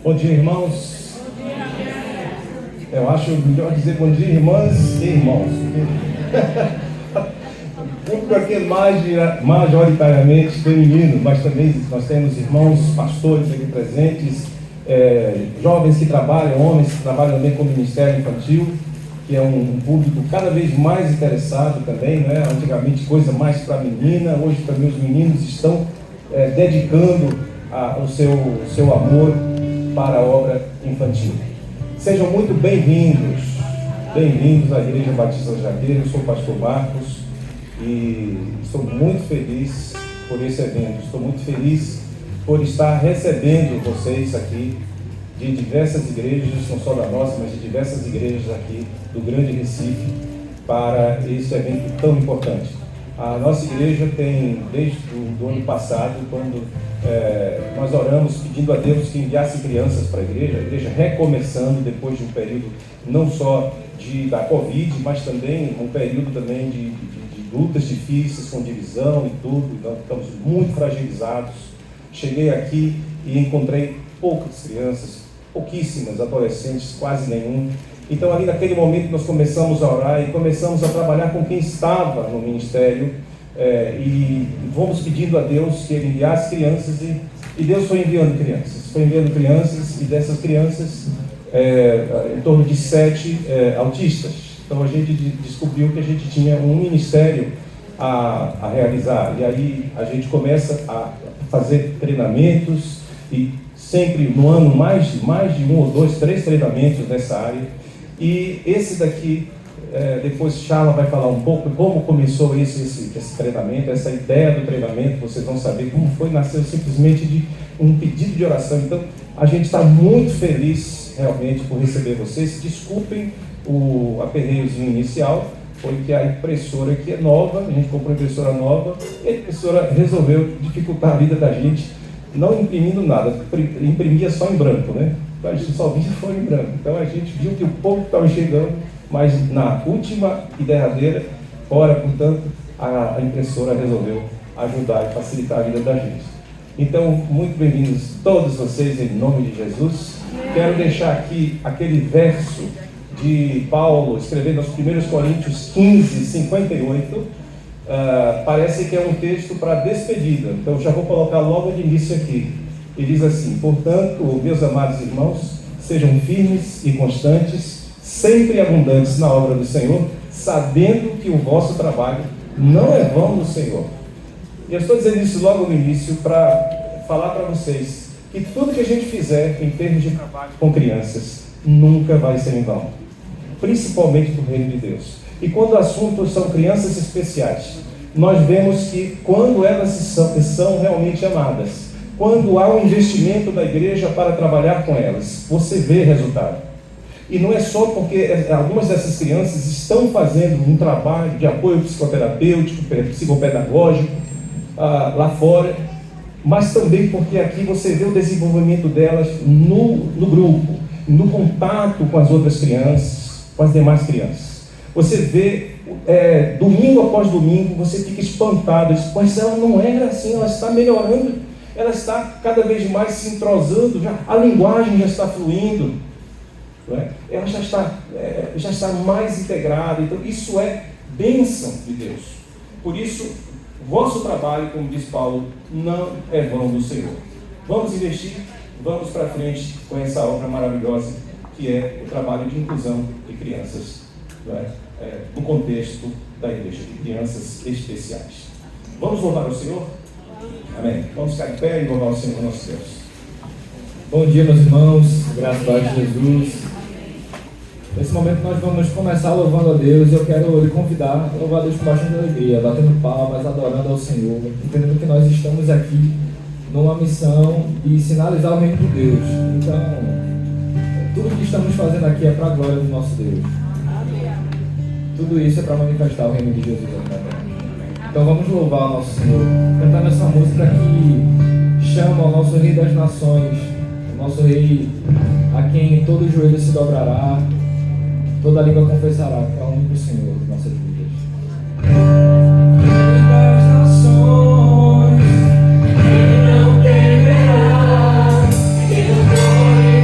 Bom dia, irmãos. Eu acho melhor dizer bom dia, irmãs e irmãos. O público aqui é majoritariamente feminino, mas também nós temos irmãos, pastores aqui presentes, jovens que trabalham, homens que trabalham também com o Ministério Infantil, que é um público cada vez mais interessado também, né? Antigamente coisa mais para menina, hoje também os meninos estão dedicando o seu amor para a obra infantil. Sejam muito bem-vindos à Igreja Batista Jagueiro. Eu sou o pastor Marcos e estou muito feliz por esse evento. Estou muito feliz por estar recebendo vocês aqui de diversas igrejas, não só da nossa, mas de diversas igrejas aqui do Grande Recife, para esse evento tão importante. A nossa igreja tem, desde o ano passado, quando nós oramos pedindo a Deus que enviasse crianças para a igreja recomeçando depois de um período não só da Covid, mas também um período também de lutas difíceis, com divisão e tudo. Nós estamos muito fragilizados. Cheguei aqui e encontrei poucas crianças, pouquíssimas, adolescentes, quase nenhum. Então, ali naquele momento, nós começamos a orar e começamos a trabalhar com quem estava no ministério e fomos pedindo a Deus que Ele enviasse crianças e Deus foi enviando crianças e dessas crianças, em torno de 7 autistas. Então, a gente descobriu que a gente tinha um ministério a realizar e aí a gente começa a fazer treinamentos e sempre no ano mais de 1 ou 2, 3 treinamentos nessa área. E esse daqui, depois Charla vai falar um pouco como começou esse treinamento, essa ideia do treinamento. Vocês vão saber como foi, nasceu simplesmente de um pedido de oração. Então, a gente está muito feliz realmente por receber vocês. Desculpem o aperreiozinho inicial, foi que a impressora aqui é nova, a gente comprou uma impressora nova e a impressora resolveu dificultar a vida da gente, não imprimindo nada, imprimia só em branco, né? A gente só via foi em branco. Então a gente viu que o povo estava chegando, mas na última e derradeira hora, portanto, a impressora resolveu ajudar e facilitar a vida da gente. Então, muito bem-vindos todos vocês, em nome de Jesus. Quero deixar aqui aquele verso de Paulo, escrevendo aos 1 Coríntios 15, 58. Parece que é um texto para despedida, então já vou colocar logo de início aqui. E diz assim: portanto, meus amados irmãos, sejam firmes e constantes, sempre abundantes na obra do Senhor, sabendo que o vosso trabalho não é vão no Senhor. E eu estou dizendo isso logo no início para falar para vocês que tudo que a gente fizer em termos de trabalho com crianças nunca vai ser em vão, principalmente para o reino de Deus. E quando o assunto são crianças especiais, nós vemos que quando elas são realmente amadas, quando há um investimento da igreja para trabalhar com elas, você vê resultado. E não é só porque algumas dessas crianças estão fazendo um trabalho de apoio psicoterapêutico, psicopedagógico, lá fora, mas também porque aqui você vê o desenvolvimento delas no grupo, no contato com as outras crianças, com as demais crianças. Você vê, domingo após domingo, você fica espantado, mas ela não era assim, ela está melhorando. Ela está cada vez mais se entrosando, a linguagem já está fluindo, não é? Ela já está mais integrada. Então isso é bênção de Deus. Por isso, vosso trabalho, como diz Paulo, não é vão do Senhor. Vamos investir, vamos para frente com essa obra maravilhosa que é o trabalho de inclusão de crianças, não é? No contexto da igreja, de crianças especiais. Vamos louvar o Senhor? Amém. Vamos ficar em pé e louvar o Senhor nosso Deus. Bom dia, meus irmãos, graças a Jesus. Nesse momento nós vamos começar louvando a Deus. Eu quero lhe convidar a louvar a Deus com bastante alegria, batendo palmas, adorando ao Senhor, entendendo que nós estamos aqui numa missão de sinalizar o reino de Deus. Então, tudo que estamos fazendo aqui é para a glória do nosso Deus. Tudo isso é para manifestar o reino de Jesus aqui na terra. Então vamos louvar o nosso Senhor, cantando essa música que chama o nosso Rei das Nações, o nosso Rei a quem todo joelho se dobrará, toda língua confessará que é o único Senhor de nossas vidas. Rei das Nações, quem não temerá, quem não gloriará.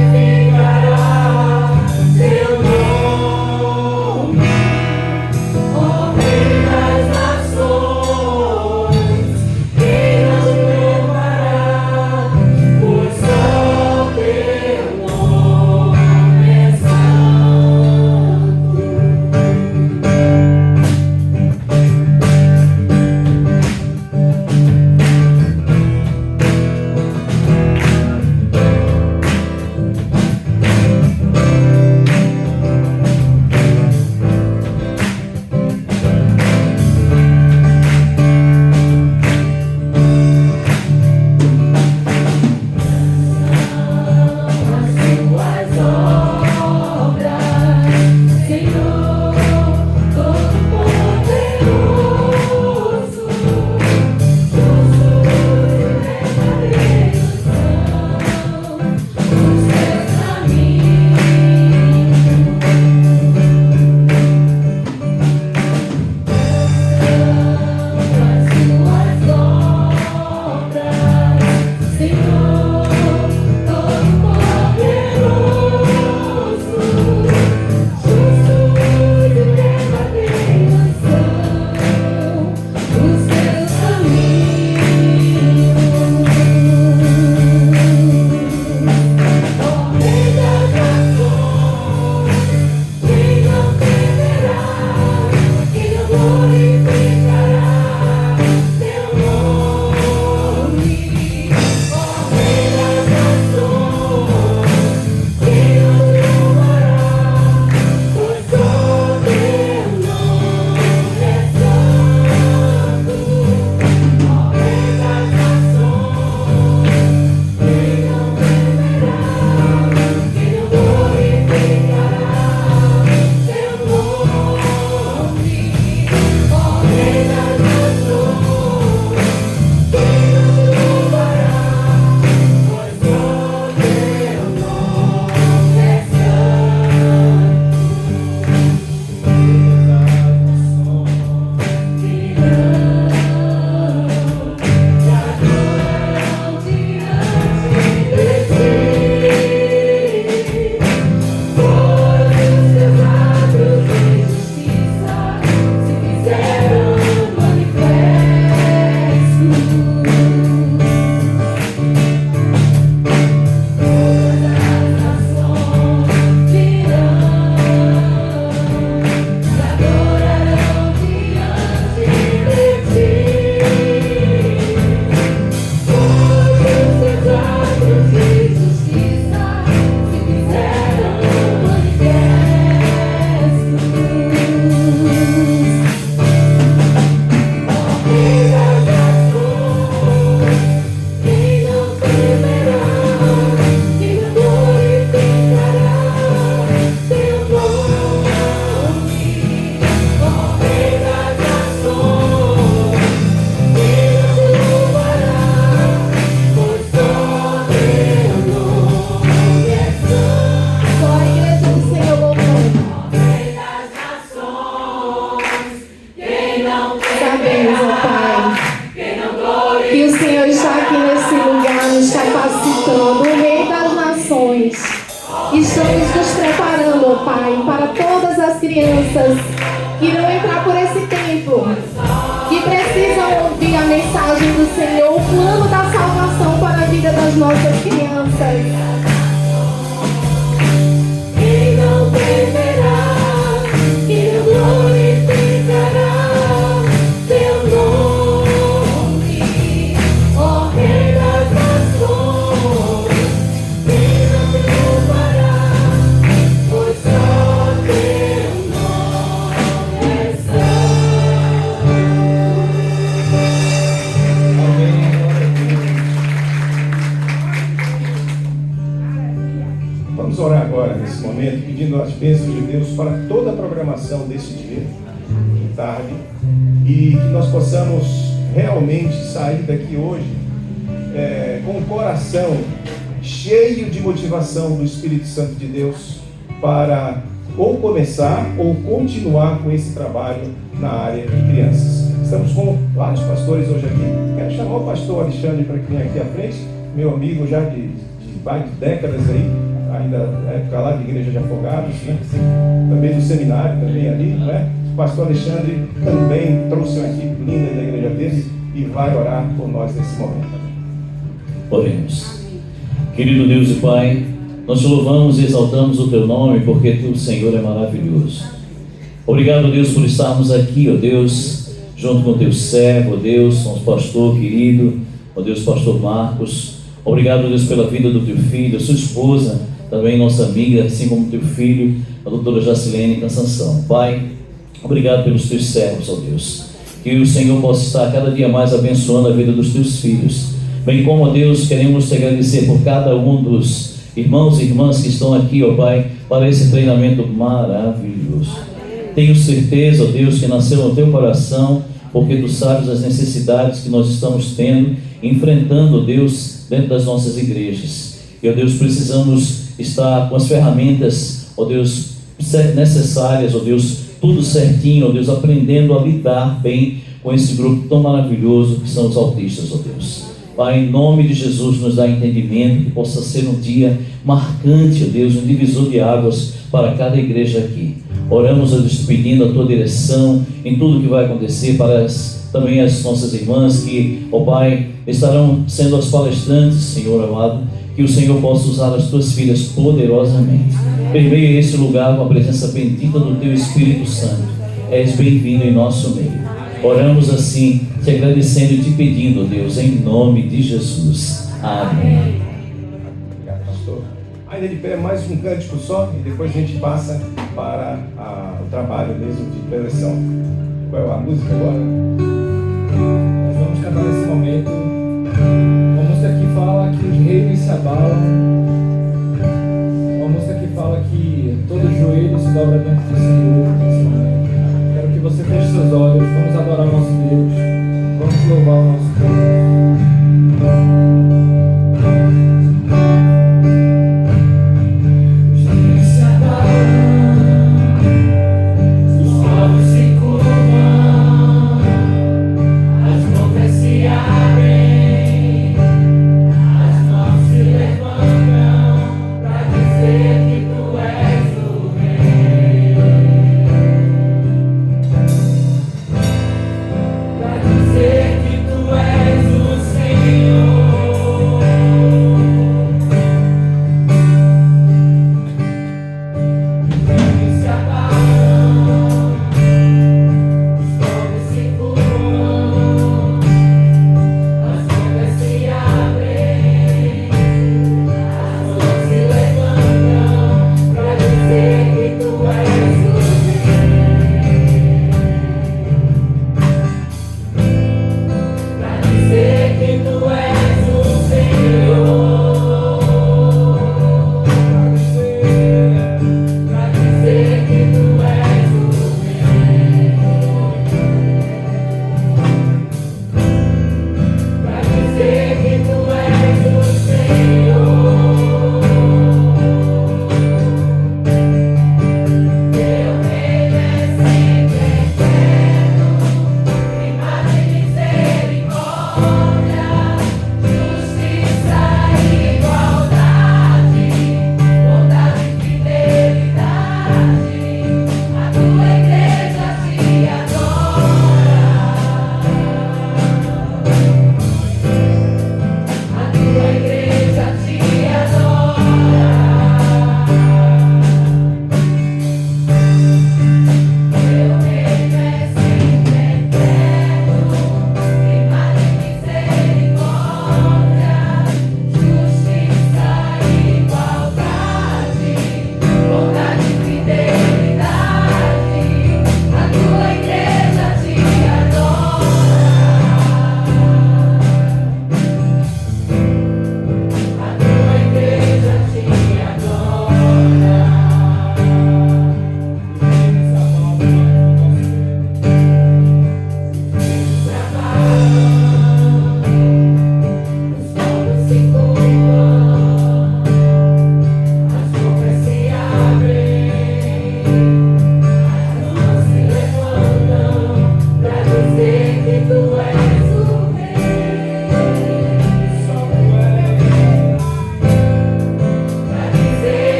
Estamos nos preparando, ó Pai, para todas as crianças que irão entrar por esse tempo, que precisam ouvir a mensagem do Senhor, o plano da salvação para a vida das nossas crianças. Quem não temerá, quem não glorificará teu nome, ó Rei das nações. Quem não louvará, pois só teu nome é santo. Amém. Vamos orar agora, nesse momento, pedindo as bênçãos de Deus para toda a programação desse dia, de tarde, e que nós possamos realmente sair daqui hoje com o coração cheio de motivação do Espírito Santo de Deus para ou começar ou continuar com esse trabalho na área de crianças. Estamos com vários pastores hoje aqui. Quero chamar o pastor Alexandre para que venha aqui à frente, meu amigo já de várias décadas aí, ainda na época lá de Igreja de Afogados, né? Também do seminário, também ali, né? O pastor Alexandre também trouxe uma equipe linda da igreja dele e vai orar por nós nesse momento. Oremos. Querido Deus e Pai, nós te louvamos e exaltamos o teu nome, porque tu, Senhor, é maravilhoso. Obrigado, Deus, por estarmos aqui, ó Deus, junto com o teu servo, ó Deus, nosso pastor querido, ó Deus, pastor Marcos. Obrigado, Deus, pela vida do teu filho, a sua esposa, também nossa amiga, assim como teu filho, a doutora Jacilene Cansanção. Pai, obrigado pelos teus servos, ó Deus. Que o Senhor possa estar cada dia mais abençoando a vida dos teus filhos. Bem como, ó Deus, queremos te agradecer por cada um dos irmãos e irmãs que estão aqui, ó Pai, para esse treinamento maravilhoso. Tenho certeza, ó Deus, que nasceu no teu coração, porque tu sabes as necessidades que nós estamos tendo, enfrentando, ó Deus, dentro das nossas igrejas. E, ó Deus, precisamos estar com as ferramentas, ó Deus, necessárias, ó Deus, tudo certinho, ó Deus, aprendendo a lidar bem com esse grupo tão maravilhoso que são os autistas, ó Deus. Pai, em nome de Jesus, nos dá entendimento, que possa ser um dia marcante, ó Deus, um divisor de águas para cada igreja aqui. Oramos, ó Deus, pedindo a tua direção em tudo que vai acontecer para também as nossas irmãs que, ó Pai, estarão sendo as palestrantes, Senhor amado, que o Senhor possa usar as tuas filhas poderosamente. Permeia esse lugar com a presença bendita do teu Espírito Santo. És bem-vindo em nosso meio. Oramos assim, te agradecendo e te pedindo, Deus, em nome de Jesus. Amém. Obrigado, pastor. Ainda de pé, mais um cântico só e depois a gente passa para o trabalho mesmo de preleção. Qual é a música agora? Nós vamos cantar nesse momento uma música que fala que os reinos se abalam, uma música que fala que todo joelho se dobra diante do Senhor nesse momento. Quero que você feche seus olhos, vamos adorar o nosso Deus, vamos louvar o nosso Deus. Pra dizer que tu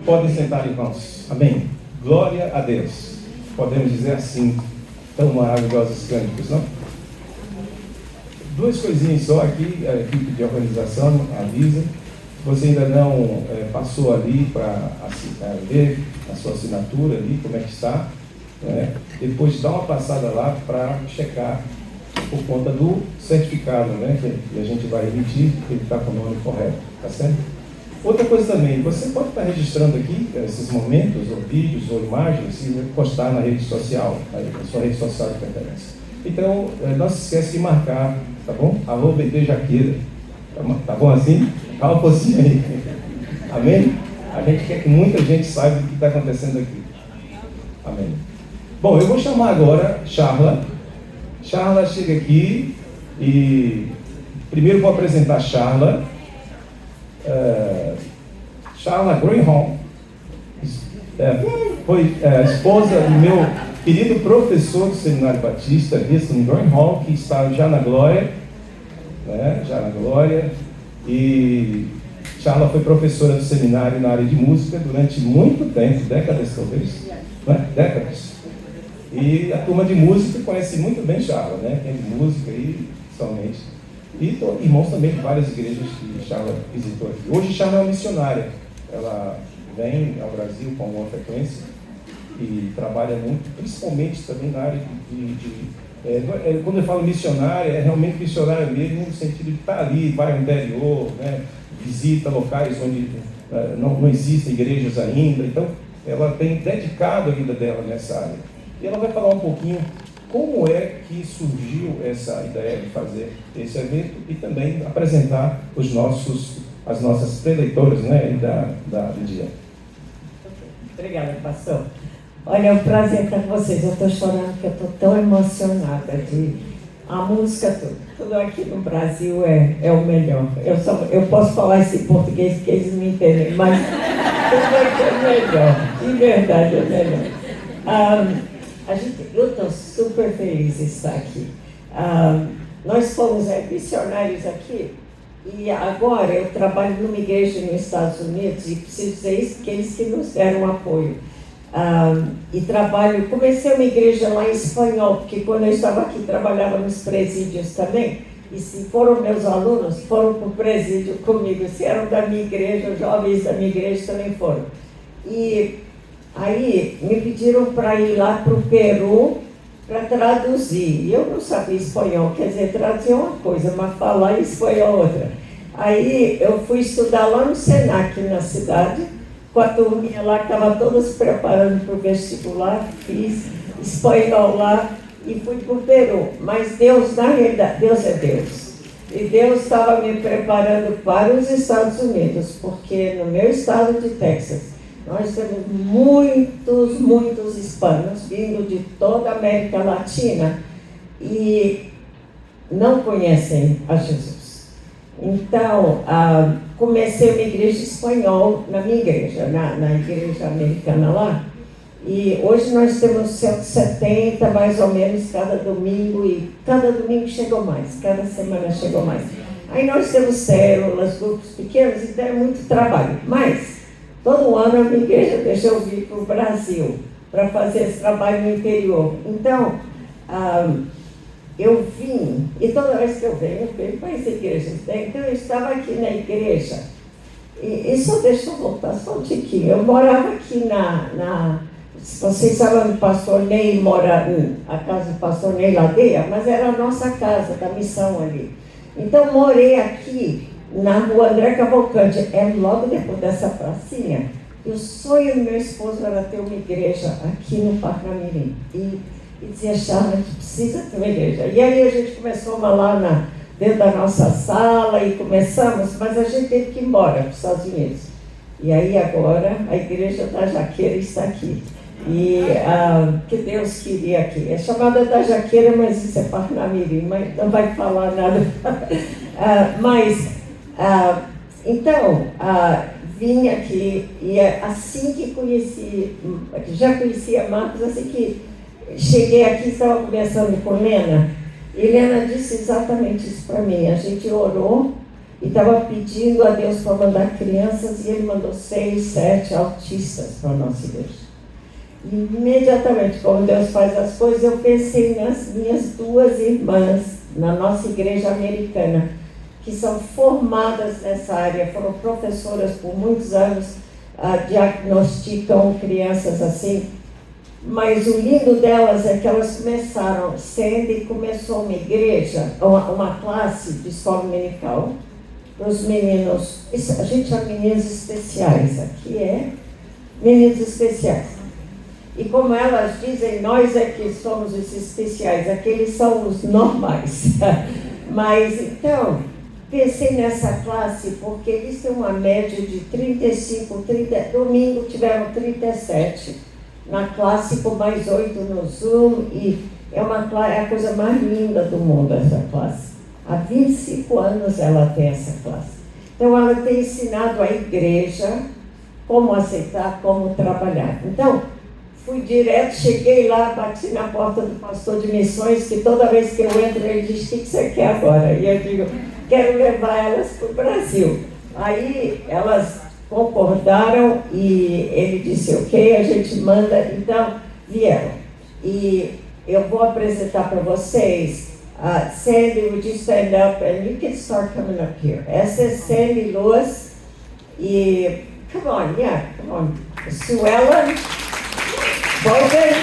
Podem sentar, irmãos. Amém. Glória a Deus. Podemos dizer assim, tão maravilhosos cânticos, não? Duas coisinhas só aqui, a equipe de organização avisa. Se você ainda não passou ali para ver a sua assinatura ali, como é que está, né? Depois dá uma passada lá para checar por conta do certificado, né? Que a gente vai emitir, que ele está com o nome correto, tá certo? Outra coisa também, você pode estar registrando aqui esses momentos, ou vídeos, ou imagens, e postar na rede social, na sua rede social de preferência. Então, não se esquece de marcar, tá bom? @BT Jaqueira. Tá bom assim? Dá uma forcinha aí. Amém? A gente quer que muita gente saiba o que está acontecendo aqui. Amém. Bom, eu vou chamar agora Charla. Charla chega aqui e primeiro vou apresentar Charla. Charla Greenholm foi esposa do meu querido professor do Seminário Batista, Winston Greenholm, que está já na glória, né? Já na glória. E Charla foi professora do seminário na área de música durante muito tempo, décadas talvez, né? Décadas. E a turma de música conhece muito bem Charla, né? Quem é de música aí, somente. E irmãos também de várias igrejas que Charla visitou aqui. Hoje Charla é uma missionária. Ela vem ao Brasil com alguma frequência e trabalha muito, principalmente também na área quando eu falo missionária, é realmente missionária mesmo, no sentido de estar ali, vai ao interior, né? Visita locais onde não existem igrejas ainda. Então, ela tem dedicado a vida dela nessa área. E ela vai falar um pouquinho como é que surgiu essa ideia de fazer esse evento e também apresentar as nossas preleitoras, né, do dia. Obrigada, pastor. Olha, é um prazer estar com vocês. Eu estou chorando porque eu estou tão emocionada de a música, tudo aqui no Brasil é o melhor. Eu posso falar isso em português porque eles me entendem, mas tudo aqui é melhor, de verdade é melhor. Eu estou super feliz de estar aqui. Nós fomos missionários aqui e agora eu trabalho numa igreja nos Estados Unidos e preciso dizer isso porque eles que nos deram apoio. Comecei uma igreja lá em espanhol, porque quando eu estava aqui trabalhava nos presídios também, e se foram meus alunos, foram para o presídio comigo, se eram da minha igreja, os jovens da minha igreja também foram. E aí me pediram para ir lá para o Peru para traduzir, e eu não sabia espanhol, quer dizer, traduzir uma coisa, mas falar em espanhol outra. Aí eu fui estudar lá no Senac, na cidade, com a turminha lá que estava toda se preparando para o vestibular, fiz espanhol lá e fui para o Peru. Mas Deus, na realidade, Deus é Deus. E Deus estava me preparando para os Estados Unidos, porque no meu estado de Texas, nós temos muitos hispanos vindo de toda a América Latina e não conhecem a Jesus. Então, comecei uma igreja espanhola na minha igreja, na igreja americana lá. E hoje nós temos 170, mais ou menos, cada domingo. E cada domingo chegou mais, cada semana chegou mais. Aí nós temos células, grupos pequenos, então é muito trabalho. Mas, todo ano a minha igreja deixa eu vir para o Brasil para fazer esse trabalho no interior. Então, eu vim, e toda vez que eu venho para essa igreja. Então eu estava aqui na igreja, e só deixa eu voltar só um tiquinho. Eu morava aqui vocês sabem, o pastor Ney mora, a casa do pastor Ney Ladeia, mas era a nossa casa, da missão ali. Então morei aqui na rua André Cavalcante, logo depois dessa pracinha. E o sonho do meu esposo era ter uma igreja aqui no Parnamirim. E dizia, Charla, a gente precisa ter uma igreja. E aí a gente começou uma lá dentro da nossa sala e começamos, mas a gente teve que ir embora para os Estados Unidos. E aí agora a igreja da Jaqueira está aqui. E que Deus queria aqui. É chamada da Jaqueira, mas isso é Parnamirim, mas não vai falar nada. Então, vim aqui e assim que já conhecia Marcos, assim que cheguei aqui, estava conversando com Lena, e Lena disse exatamente isso para mim. A gente orou e estava pedindo a Deus para mandar crianças, e Ele mandou 6, 7 autistas para a nossa igreja. E imediatamente, como Deus faz as coisas, eu pensei nas minhas 2 irmãs na nossa igreja americana, que são formadas nessa área, foram professoras por muitos anos, diagnosticam crianças assim. Mas o lindo delas é que elas começaram, Sandy começou uma igreja, uma classe de escola dominical, para os meninos, a gente chama meninos especiais, aqui é meninos especiais. E como elas dizem, nós é que somos os especiais, aqueles são os normais. Mas então, pensei nessa classe porque eles têm uma média de 35, domingo tiveram 37 na classe, com mais 8 no Zoom, e é a coisa mais linda do mundo essa classe. Há 25 anos ela tem essa classe. Então ela tem ensinado a igreja como aceitar, como trabalhar. Então, fui direto, cheguei lá, bati na porta do pastor de missões, que toda vez que eu entro ele diz, o que você quer agora? E eu digo, quero levar elas para o Brasil. Aí elas concordaram e ele disse, ok, a gente manda, então vieram. E eu vou apresentar para vocês, Sandy, would you stand up and you can start coming up here. Essa é Sandy Lewis e, come on, Suellen Bogan,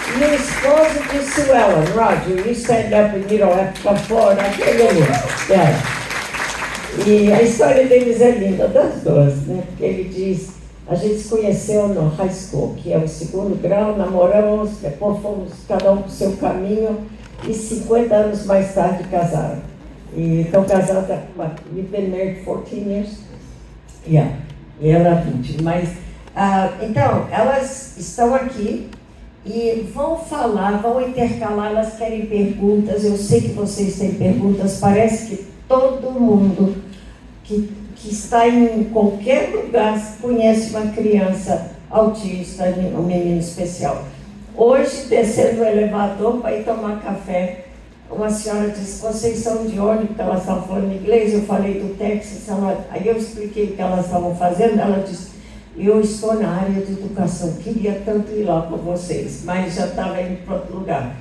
e o esposo de Suellen, Roger, you stand up and you don't have to come forward, yeah. E a história deles é linda, das duas, né? Porque ele diz, a gente se conheceu no high school, que é o 2º grau, namoramos, depois fomos cada um para o seu caminho, e 50 anos mais tarde casaram. E estão casados há, we've been married 14 years? Yeah, e ela 20, mas, então, elas estão aqui e vão falar, vão intercalar, elas querem perguntas, eu sei que vocês têm perguntas, parece que todo mundo que está em qualquer lugar conhece uma criança autista, um menino especial. Hoje, descendo o elevador para ir tomar café, uma senhora disse, vocês são de onde? Porque elas estavam falando inglês, eu falei do Texas, aí eu expliquei o que elas estavam fazendo, ela disse, eu estou na área de educação, queria tanto ir lá com vocês, mas já estava indo para outro lugar.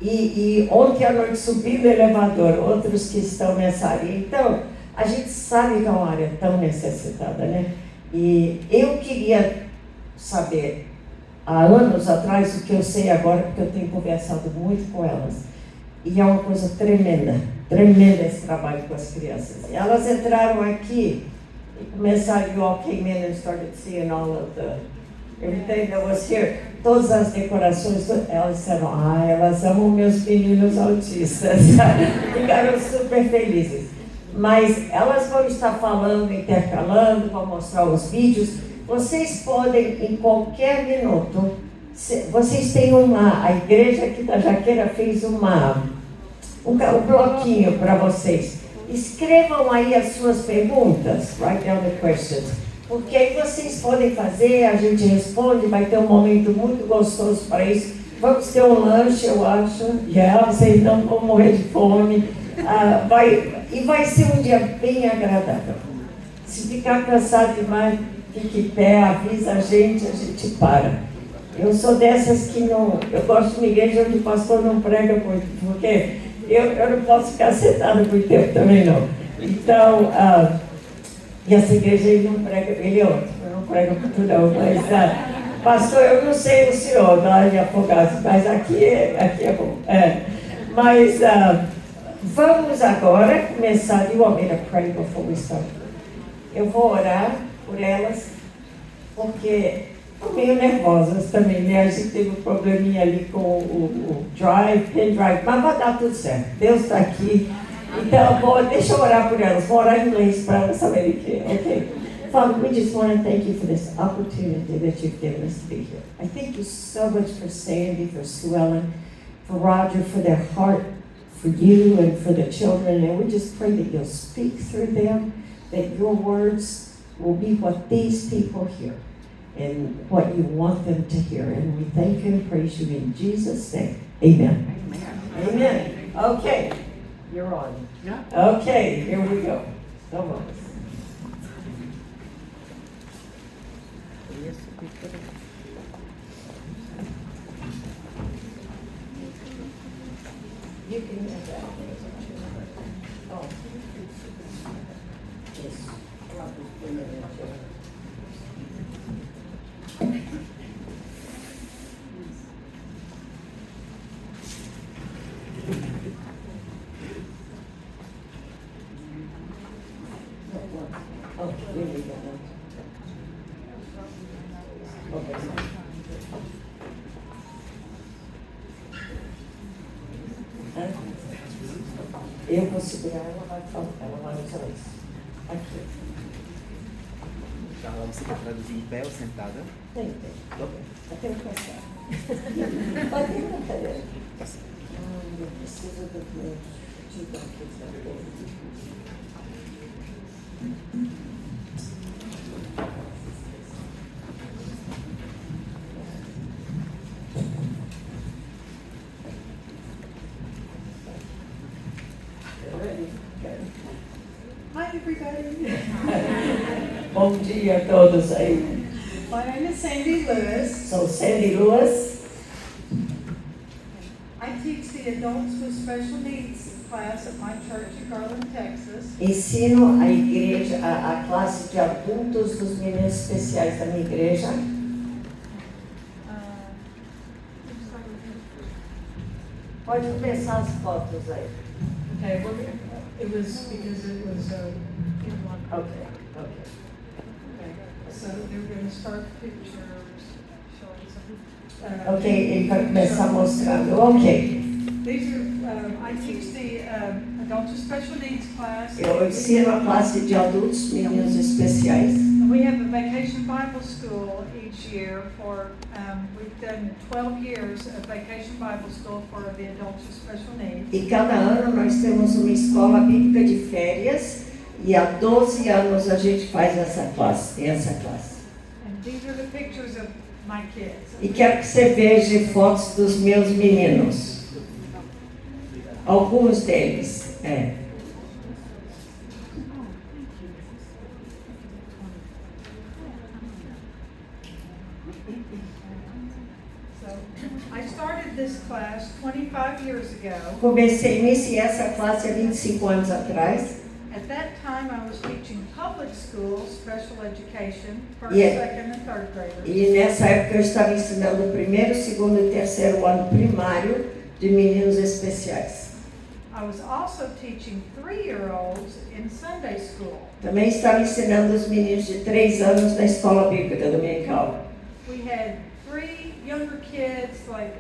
E ontem à noite subi no elevador, outros que estão nessa área. Então, a gente sabe que é uma área tão necessitada, né? E eu queria saber, há anos atrás, o que eu sei agora, porque eu tenho conversado muito com elas. E é uma coisa tremenda esse trabalho com as crianças. E elas entraram aqui e começaram, you all came in and started seeing all of everything that was here. Todas as decorações, elas disseram, elas amam meus meninos autistas. Ficaram super felizes. Mas elas vão estar falando, intercalando, vão mostrar os vídeos. Vocês podem, em qualquer minuto, vocês têm a igreja aqui da Jaqueira fez um bloquinho para vocês. Escrevam aí as suas perguntas, write down the questions. Porque aí vocês podem fazer, a gente responde, vai ter um momento muito gostoso para isso. Vamos ter um lanche, eu acho, vocês não vão morrer de fome. Vai ser um dia bem agradável. Se ficar cansado demais, fique em pé, avisa a gente para. Eu sou dessas que não... Eu gosto de uma igreja onde o pastor não prega muito, porque eu não posso ficar sentado por tempo também, não. Então, e essa igreja ele não prega, ele é outro, eu não prego muito não, mas, pastor, eu não sei o senhor, lá em Afogados, mas aqui é bom. Mas, vamos agora começar, do you want me to pray before we start? Eu vou orar por elas, porque estão meio nervosas também, né? A gente teve um probleminha ali com o pen drive, mas vai dar tudo certo. Deus está aqui. Então, deixa eu orar por elas. Vou orar em inglês para elas saberem que, ok? Father, we just want to thank you for this opportunity that you've given us to be here. I thank you so much for Sandy, for Suellen, for Roger, for their heart for you and for the children. And we just pray that you'll speak through them, that your words will be what these people hear and what you want them to hear. And we thank you and praise you in Jesus' name. Amen. Amen. Amen. Okay. You're on. Okay, here we go. Então vamos. You can have that. Oh. Yes. Oh, here we go. Okay. Eu vou segurar, ela vai falar, ela vai usar isso. Aqui. Carla, você quer traduzir em pé ou sentada? Tem. Até eu passar. Pode ir na cadeira. Eu preciso do meu título aqui. Hi, everybody. Bom dia a todos aí. My name is Sandy Lewis. Sou Sandy Lewis. I teach the Adults with Special Needs class at my church in Garland, Texas. Ensino a igreja, a classe de adultos dos meninos especiais da minha igreja. Pode começar as fotos aí. Okay, well, it was because it was in one. Ok. Okay. So they're going to start pictures showing some. Ok, ele vai começar mostrando. Ok. These are, I teach the Adults with Special Needs class. Eu ensino a classe de adultos, meninos especiais. We have a vacation Bible school each year for, we've done 12 years of vacation Bible school for the adults with special needs. E cada ano nós temos uma escola bíblica de férias e há 12 anos a gente faz essa classe, tem essa classe. And these are the pictures of my kids. E quero que você veja fotos dos meus meninos. Alguns deles, So I started this class 25 years ago. Iniciei essa classe há 25 anos atrás. At that time I was teaching public school special education, first, Yeah. second and third graders. E nessa época eu estava ensinando o primeiro, segundo e terceiro ano primário de meninos especiais. I was also teaching 3-year-olds in Sunday school. Também estava ensinando os meninos de 3 anos na escola bíblica dominical. We had 3 younger kids, like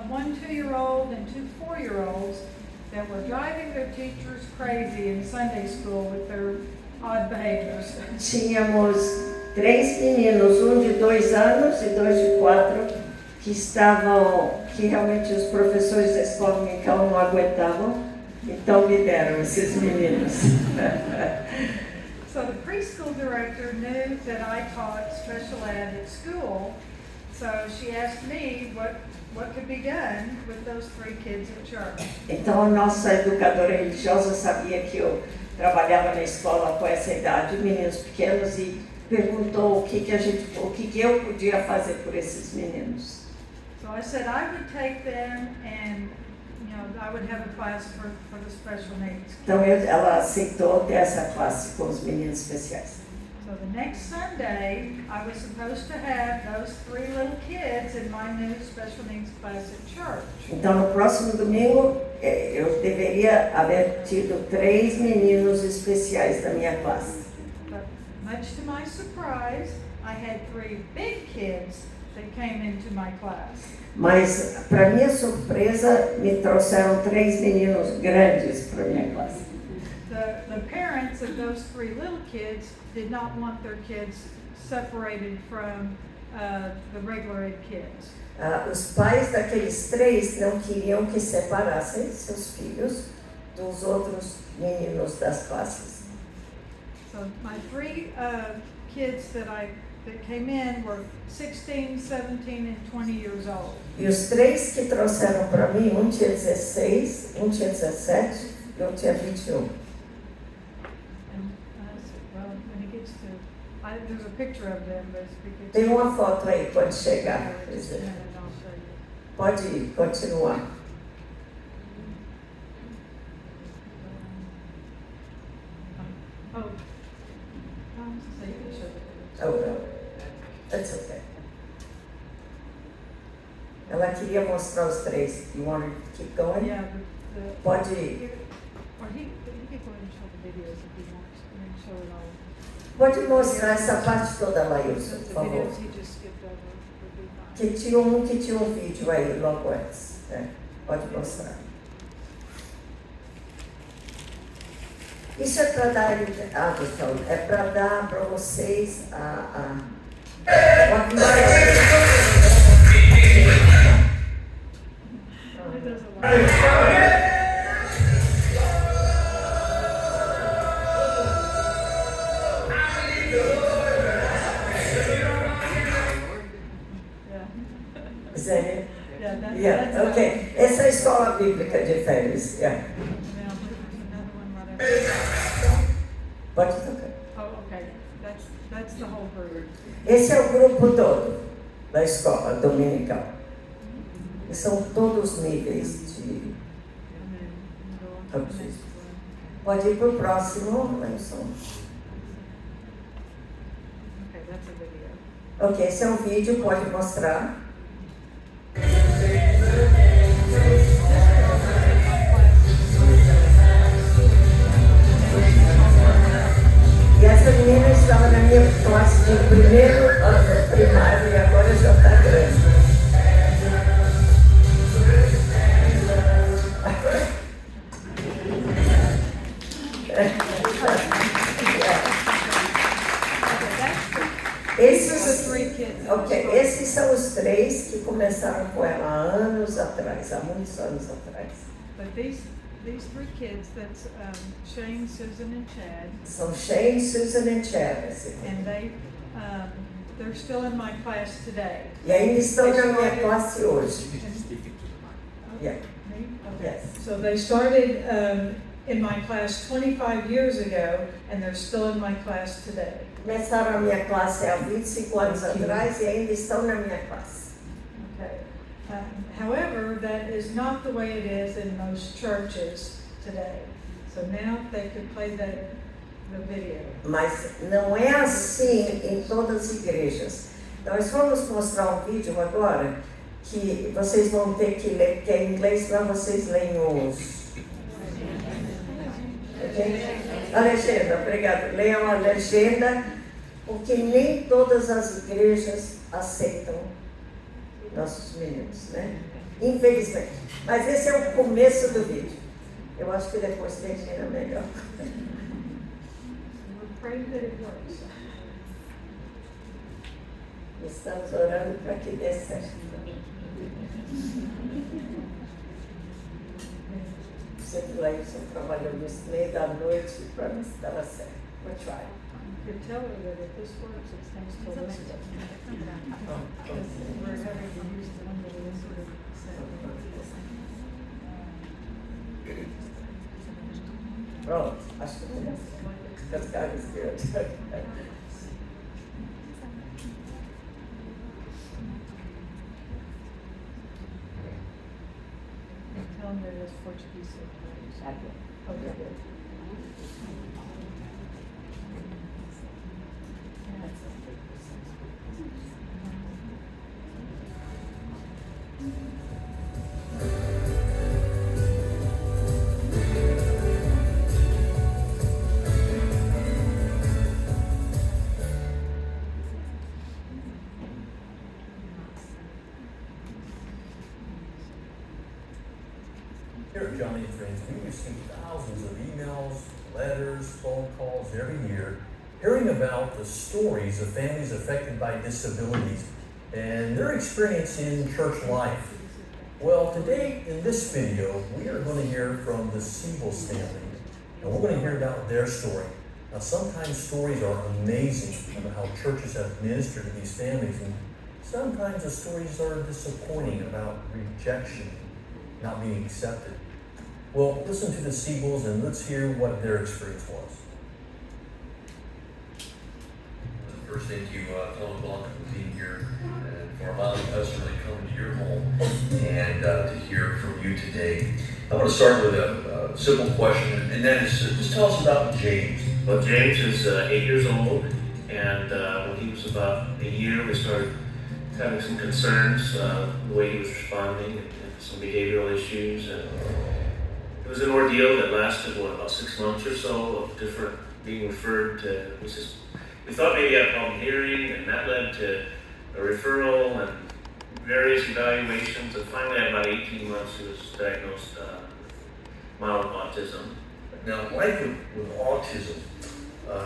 one 2-year-old and 2 4-year-olds that were driving their teachers crazy in Sunday school with their odd behaviors. Tínhamos 3 meninos, um de 2 anos e 2 de 4, que realmente os professores da escola dominical não aguentavam, então me deram esses meninos. So the preschool director knew that I taught special ed at school, so she asked me what could be done with those 3 kids at church. Então a nossa educadora religiosa sabia que eu trabalhava na escola com essa idade, meninos pequenos, e perguntou o que eu podia fazer por esses meninos. So I said I would take them and, I would have a class for the special needs. Então ela aceitou ter essa classe com os meninos especiais. So the next Sunday, I was supposed to have those 3 little kids in my new special needs class at church. Então no próximo domingo eu deveria haver tido 3 meninos especiais da minha classe. But much to my surprise, I had 3 big kids that came into my class. Mas, para minha surpresa, me trouxeram 3 meninos grandes para minha classe. The parents of those 3 little kids did not want their kids separated from the regular ed kids. Os pais daqueles 3 não queriam que separassem seus filhos dos outros meninos das classes. So my 3 kids that that came in were 16, 17, and 20 years old. E os 3 que trouxeram para mim, um tinha 16, um tinha 17 e um tinha 21. And I said, well, when it gets to, there's a picture of them, but it's because. Tem uma foto aí, pode chegar. Just a minute, I'll show you. Pode ir, continuar. Oh, so you can show the picture. Oh, no. That's okay. Ela queria mostrar os 3. You want to keep going? Yeah, the. Pode ir. Or he could go ahead and show the videos if he wants, and then show it all. Pode mostrar essa parte toda, Laílson, The por favor. videos he just skipped over would be fine. Que tinha um vídeo aí logo antes. Né? Pode mostrar. Isso é para dar, Adelson, é para dar para vocês uma visão. It does a lot. Yeah. Zé? Yeah, that's Yeah, ok. Essa é a escola bíblica de férias. Yeah. Now, there's another one right after. Pode tocar. Oh, okay, that's the whole group. Esse é o grupo todo da escola dominical. E são todos os níveis de. And then go on to the next one. Pode ir para o próximo, Lenson. Okay, that's a video. Ok, esse é um vídeo, pode mostrar. E essa menina estava na minha classe de primeiro ano primário e agora já está grande. Esses são os 3 que começaram com ela há anos atrás, há muitos anos atrás. But these 3 kids, that's Shane, Susan, and Chad, São Shane, Susan e Chad. and they're still in my class today. E ainda estão na minha classe hoje. Yeah. Me? Okay. Yes. So they started in my class 25 years ago, and they're still in my class today. Começaram a minha classe há 25 anos atrás e ainda estão na minha classe. Okay. However, that is not the way it is in most churches today. So now they could play the video. Mas não é assim em todas as igrejas. Nós vamos mostrar um vídeo agora que vocês vão ter que ler, que é em inglês, para vocês leem os. Okay? A legenda, obrigada. Leiam a legenda, porque nem todas as igrejas aceitam nossos meninos, né? Infelizmente. Mas esse é o começo do vídeo. Eu acho que depois termina melhor. We're praying that it works. Estamos orando para que dê certo. Sempre lá isso trabalhou no meio da noite para ver se dava certo. We'll try. You could tell her that if this works, it's thanks to Elizabeth. Because we're having to use the one that Elizabeth said. Pronto, acho que that's God is good. Tell them that it's Portuguese. Okay, good. Here at Johnny and Friends, we receive thousands of emails, letters, phone calls every year, hearing about the stories of families affected by disabilities and their experience in church life. Well, today in this video, we are going to hear from the Siebel family, and we're going to hear about their story. Now, sometimes stories are amazing about how churches have ministered to these families, and sometimes the stories are disappointing about rejection, not being accepted. Well, listen to the Siebels and let's hear what their experience was. First, thank you, Tom Blanca, for being here, and for allowing us to really come to your home and to hear from you today. I want to start with a simple question, and that is, just tell us about James. Well, James is 8 years old, and when he was about a year, we started having some concerns, the way he was responding, and some behavioral issues. And it was an ordeal that lasted, about 6 months or so of different being referred to. We thought maybe he had a problem hearing, and that led to a referral and various evaluations. And finally, at about 18 months, he was diagnosed mild autism. Now, life with autism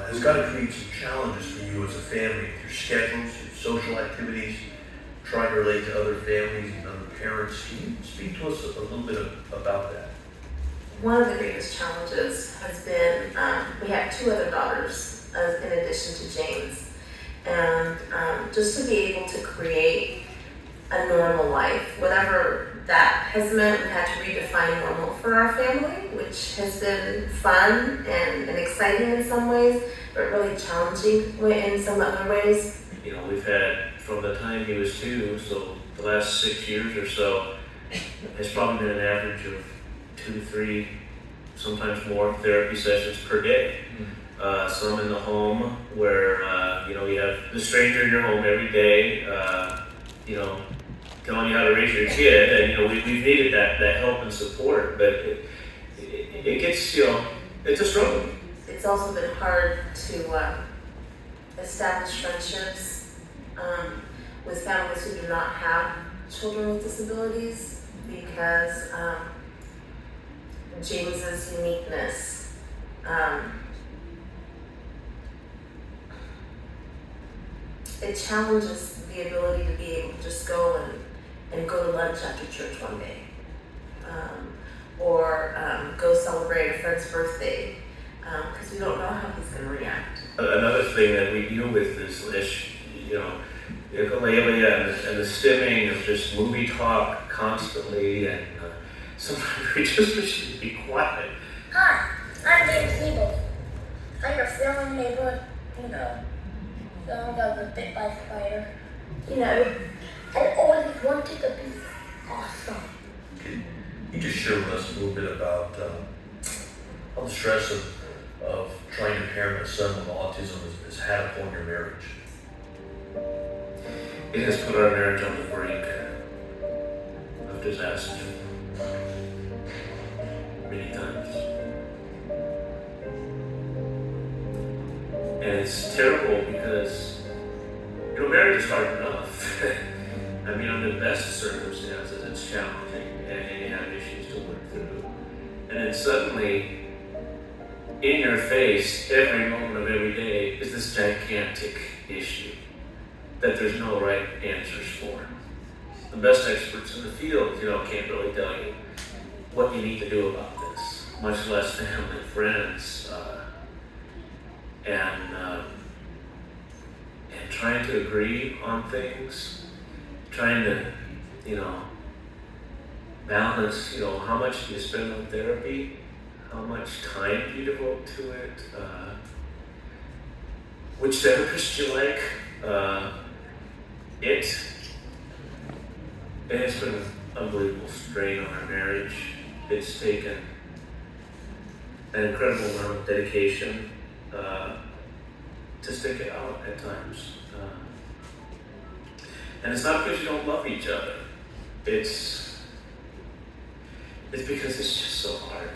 has got to create some challenges for you as a family, with your schedules, your social activities, trying to relate to other families and other parents. Can you speak to us a little bit about that? One of the biggest challenges has been, we have 2 other daughters in addition to James. And just to be able to create a normal life, whatever that has meant, we've had to redefine normal for our family, which has been fun and exciting in some ways, but really challenging in some other ways. You know, we've had, from the time he was 2, so the last 6 years or so, has probably been an average of 2 to 3, sometimes more therapy sessions per day. Some in the home where, you have the stranger in your home every day, telling you how to raise your kid, and we've needed that help and support, but it gets, it's a struggle. It's also been hard to establish friendships with families who do not have children with disabilities because James's uniqueness. It challenges the ability to be able to just go and go to lunch after church one day, or go celebrate a friend's birthday, because we don't know how he's going to react. Another thing that we deal with is ukulele and the stimming of just movie talk constantly, and sometimes we just wish he'd be quiet. Hi, I'm James Siebel. I'm your friendly neighbor, Someone got bit by a spider. I always wanted to be awesome. Can you just share with us a little bit about how the stress of trying to parent a son with autism has had upon your marriage? It has put our marriage on the brink of disaster many times. And it's terrible because, marriage is hard enough. I mean, under the best of circumstances, it's challenging and you have issues to work through. And then suddenly, in your face, every moment of every day, is this gigantic issue that there's no right answers for. The best experts in the field, can't really tell you what you need to do about this, much less family, friends, and trying to agree on things, trying to, balance, how much do you spend on therapy, how much time do you devote to it, which therapist you like. It's been an unbelievable strain on our marriage. It's taken an incredible amount of dedication to stick it out at times. And it's not because you don't love each other. It's because it's just so hard.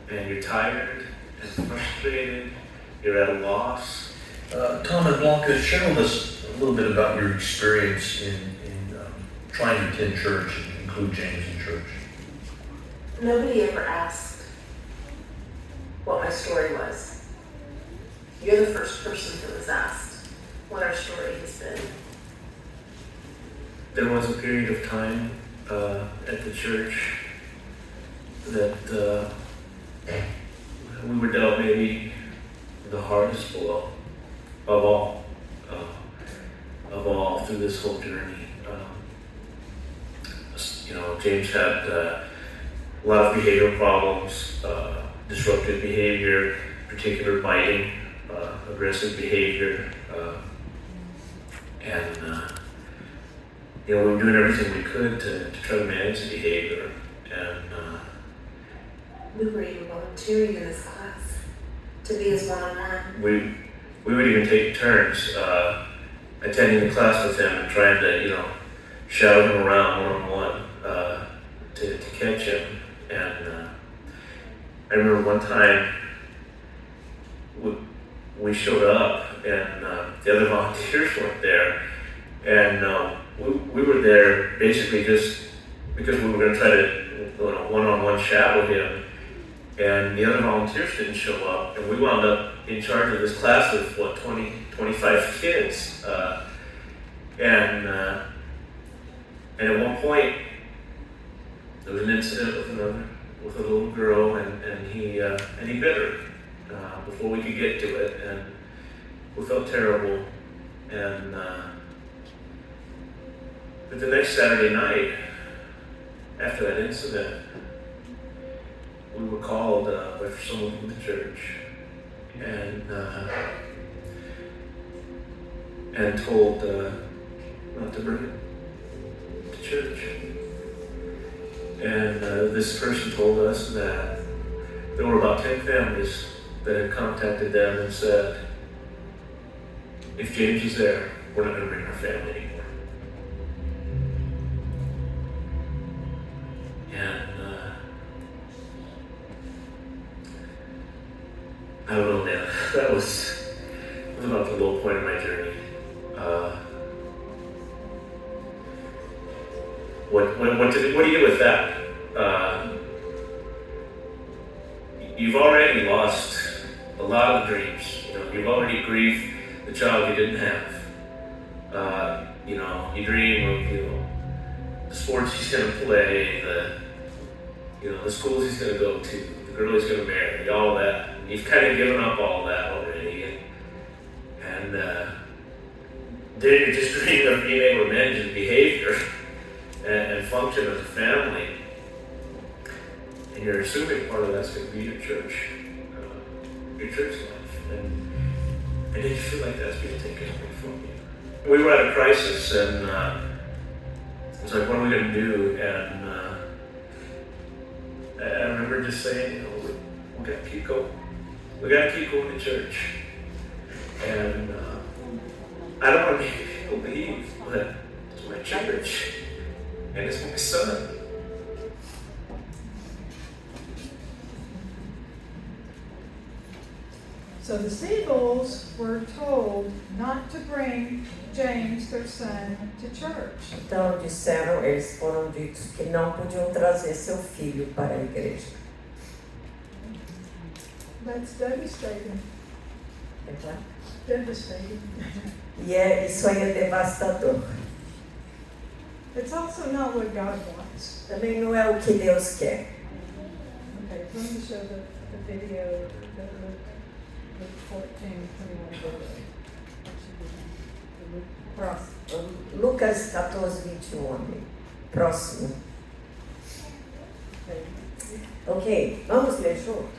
And you're tired and frustrated, you're at a loss. Tom and Blanca, share with us a little bit about your experience in trying to attend church and include James in church. Nobody ever asked what my story was. You're the first person who was asked what our story has been. There was a period of time at the church that we were dealt maybe the hardest blow of all through this whole journey. James had a lot of behavioral problems, disruptive behavior, particular biting, aggressive behavior, and we were doing everything we could to try to manage the behavior. And we were even volunteering in this class to be his one-on-one. We would even take turns attending the class with him and trying to, shadow him around one-on-one to catch him. And I remember one time we showed up and the other volunteers weren't there, and we were there basically just because we were going to try to one-on-one shadow him, and the other volunteers didn't show up, and we wound up in charge of this class with 25 kids, and at one point there was an incident with a little girl, and he bit her before we could get to it, and we felt terrible. And but the next Saturday night, after that incident, we were called by someone from the church and told not to bring it to church. And this person told us that there were about 10 families that had contacted them and said, if James is there, we're not going to bring our family anymore. And I don't know, man. That was about the low point of my journey. What do you do with that? You've already lost a lot of dreams. You've already grieved the child you didn't have. You dream of the sports he's going to play, the schools he's going to go to, the girl he's going to marry, all that. You've kind of given up all that already, and then you're just dreaming of being able to manage his behavior and function as a family. And you're assuming part of that's going to be your church life, and then you feel like that's being taken away from you. We were at a crisis, and it's like, what are we going to do? And I remember just saying, we got to keep going. We got to keep going to church. And I don't want to make people believe, but it's my church, and it's my son. So the Siebels were told not to bring James, their son, to church. Então eles foram ditos que não podiam trazer seu filho para a igreja. That's devastating. Devastating. E isso aí é devastador. It's also not what God wants. Também não é o que Deus quer. Okay, let me show the video. Luke 14:21. Próximo. Lucas 14:21. Próximo. Ok, vamos ler juntos?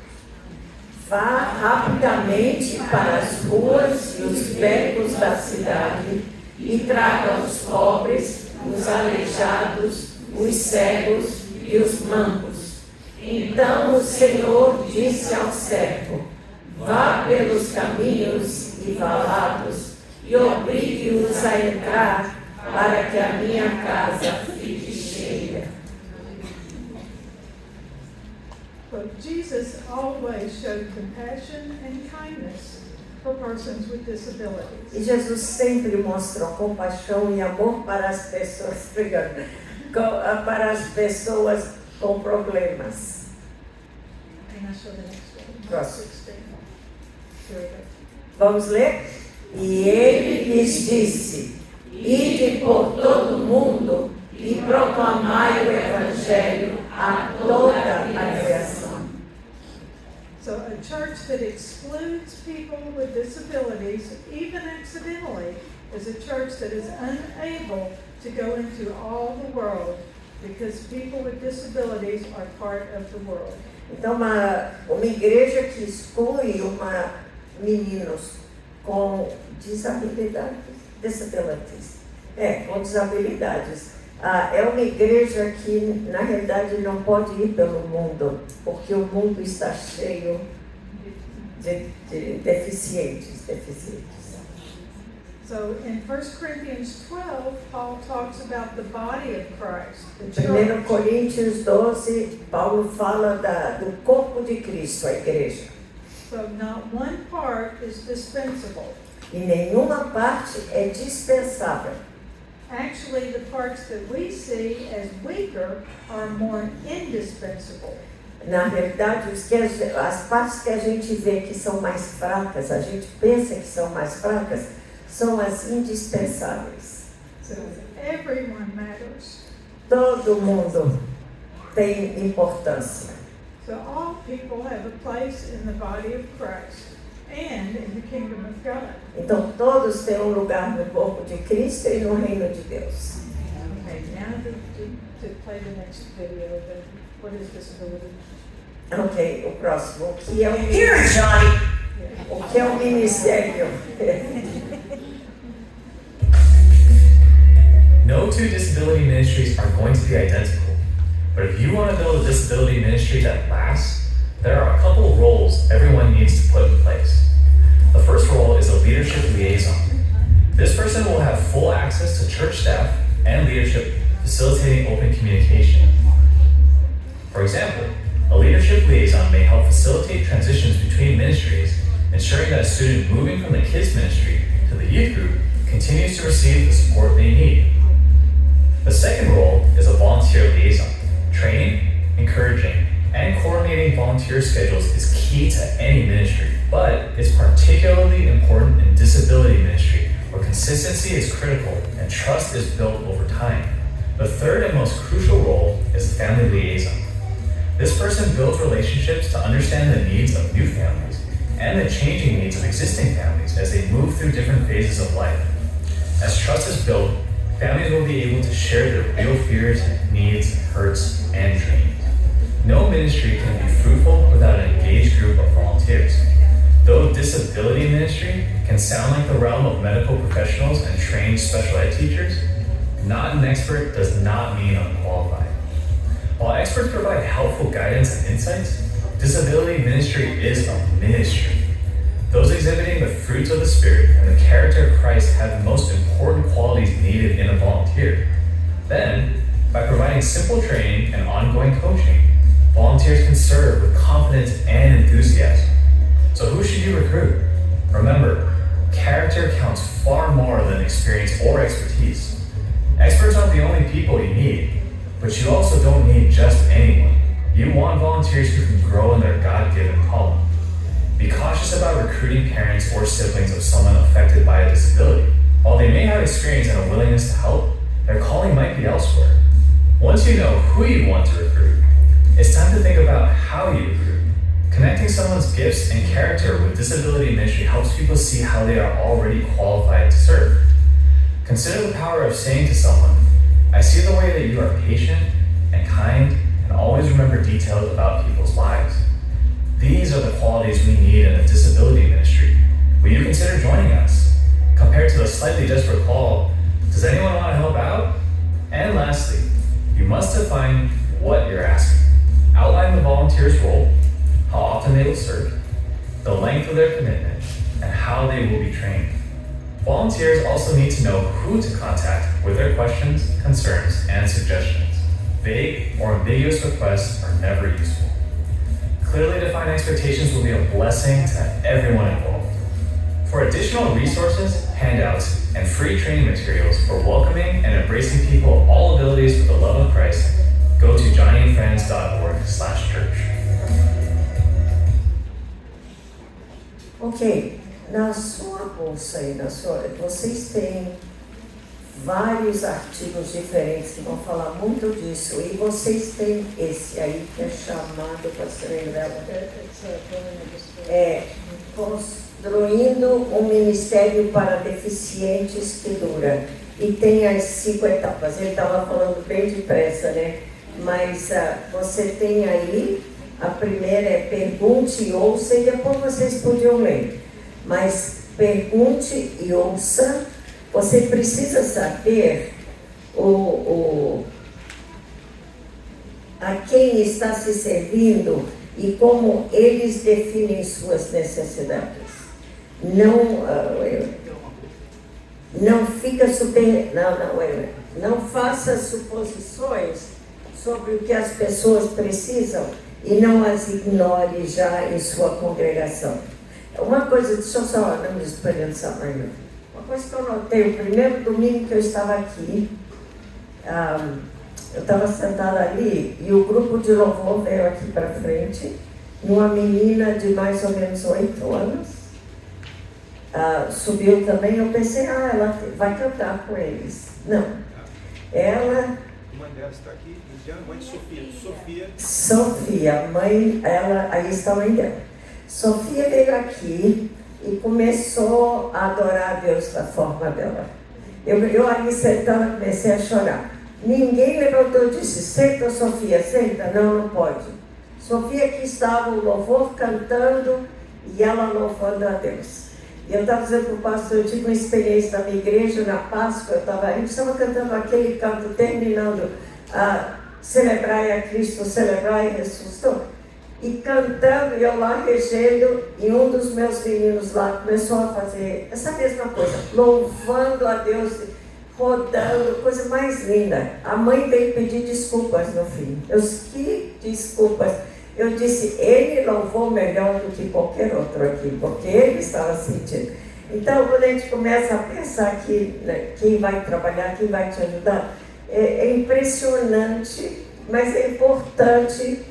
Vá rapidamente para as ruas e os becos da cidade e traga os pobres, os aleijados, os cegos e os mancos. Então o Senhor disse ao servo: vá pelos caminhos e valados e obrigue-os a entrar para que a minha casa fique cheia. But Jesus always showed compassion and kindness for persons with disabilities. E Jesus sempre mostrou compaixão e amor para as pessoas, para as pessoas com problemas. Próximo. Vamos ler? E ele lhes disse: ide por todo o mundo e proclamai o Evangelho a toda a criação. So a church that excludes people with disabilities, even accidentally, is a church that is unable to go into all the world because people with disabilities are part of the world. Então, uma igreja que exclui meninos com com desabilidades, é uma igreja que, na realidade, não pode ir pelo mundo, porque o mundo está cheio de deficientes. So in 1 Corinthians 12, Paul talks about the body of Christ, the Em church. 1 Coríntios 12, Paulo fala do corpo de Cristo, a igreja. So not one part is dispensable. E nenhuma parte é dispensável. Actually, the parts that we see as weaker are more indispensable. Na realidade, as partes que a gente vê que são mais fracas, a gente pensa que são mais fracas, são as indispensáveis. So everyone matters. Todo mundo tem importância. So all people have a place in the body of Christ and in the kingdom of God. Então, todos têm um lugar no corpo de Cristo e no reino de Deus. Okay, now to play the next video, what is disability? Ok, o próximo. O que é o Here, Johnny! O que é o ministério? No two disability ministries are going to be identical, but if you want to build a disability ministry that lasts, there are a couple of roles everyone needs to put in place. The first role is a leadership liaison. This person will have full access to church staff and leadership, facilitating open communication. For example, a leadership liaison may help facilitate transitions between ministries, ensuring that a student moving from the kids ministry to the youth group continues to receive the support they need. The second role is a volunteer liaison. Training, encouraging, and coordinating volunteer schedules is key to any ministry, but it's particularly important in disability ministry, where consistency is critical and trust is built over time. The third and most crucial role is family liaison. This person builds relationships to understand the needs of new families and the changing needs of existing families as they move through different phases of life. As trust is built, families will be able to share their real fears, needs, hurts, and dreams. No ministry can be fruitful without an engaged group of volunteers. Though disability ministry can sound like the realm of medical professionals and trained special ed teachers, not an expert does not mean unqualified. While experts provide helpful guidance and insights, disability ministry is a ministry. Those exhibiting the fruits of the Spirit and the character of Christ have the most important qualities needed in a volunteer. Then, by providing simple training and ongoing coaching, volunteers can serve with confidence and enthusiasm. So who should you recruit? Remember, character counts far more than experience or expertise. Experts aren't the only people you need, but you also don't need just anyone. You want volunteers who can grow in their God-given calling. Be cautious about recruiting parents or siblings of someone affected by a disability. While they may have experience and a willingness to help, their calling might be elsewhere. Once you know who you want to recruit, it's time to think about how you recruit. Connecting someone's gifts and character with disability ministry helps people see how they are already qualified to serve. Consider the power of saying to someone, I see the way that you are patient and kind and always remember details about people's lives. These are the qualities we need in a disability ministry. Will you consider joining us? Compared to the slightly desperate call, does anyone want to help out? And lastly, you must define what you're asking. Outline the volunteer's role, how often they will serve, the length of their commitment, and how they will be trained. Volunteers also need to know who to contact with their questions, concerns, and suggestions. Vague or ambiguous requests are never useful. Clearly defined expectations will be a blessing to everyone involved. For additional resources, handouts, and free training materials for welcoming and embracing people of all abilities with the love of Christ, go to johnnyandfriends.org/church. Ok, na sua bolsa aí, vocês têm vários artigos diferentes que vão falar muito disso. E vocês têm esse aí que é chamado, pastor Ivela, Construindo um Ministério para Deficientes que Dura. E tem as 5 etapas. Ele estava falando bem depressa, né? Mas você tem aí, a primeira é pergunte e ouça, e depois vocês podiam ler. Mas pergunte e ouça. Você precisa saber a quem está se servindo e como eles definem suas necessidades. Não faça suposições sobre o que as pessoas precisam e não as ignore já em sua congregação. Uma coisa, deixa eu só não me experiência mais. Uma coisa que eu notei, o primeiro domingo que eu estava aqui, eu estava sentada ali e o grupo de louvor veio aqui para frente, uma menina de mais ou menos 8 anos, subiu também. Eu pensei, ela vai cantar com eles. Não, ela... Uma delas está aqui, a mãe de Sofia. Sofia, mãe, aí está a mãe dela. Sofia veio aqui e começou a adorar a Deus da forma dela. Eu ali sentada comecei a chorar. Ninguém levantou e disse, senta Sofia, senta. Não pode. Sofia aqui estava o louvor cantando e ela louvando a Deus. E eu estava dizendo para o pastor, eu tive uma experiência na minha igreja, na Páscoa, a gente estava cantando aquele canto, terminando a celebrai a Cristo, celebrai e ressuscitou. E cantando, e eu lá regendo, e um dos meus meninos lá começou a fazer essa mesma coisa, louvando a Deus, rodando, coisa mais linda. A mãe veio pedir desculpas no fim. Eu disse, que desculpas? Eu disse, ele louvou melhor do que qualquer outro aqui, porque ele estava sentindo. Então, quando a gente começa a pensar que quem vai trabalhar, quem vai te ajudar, é impressionante, mas é importante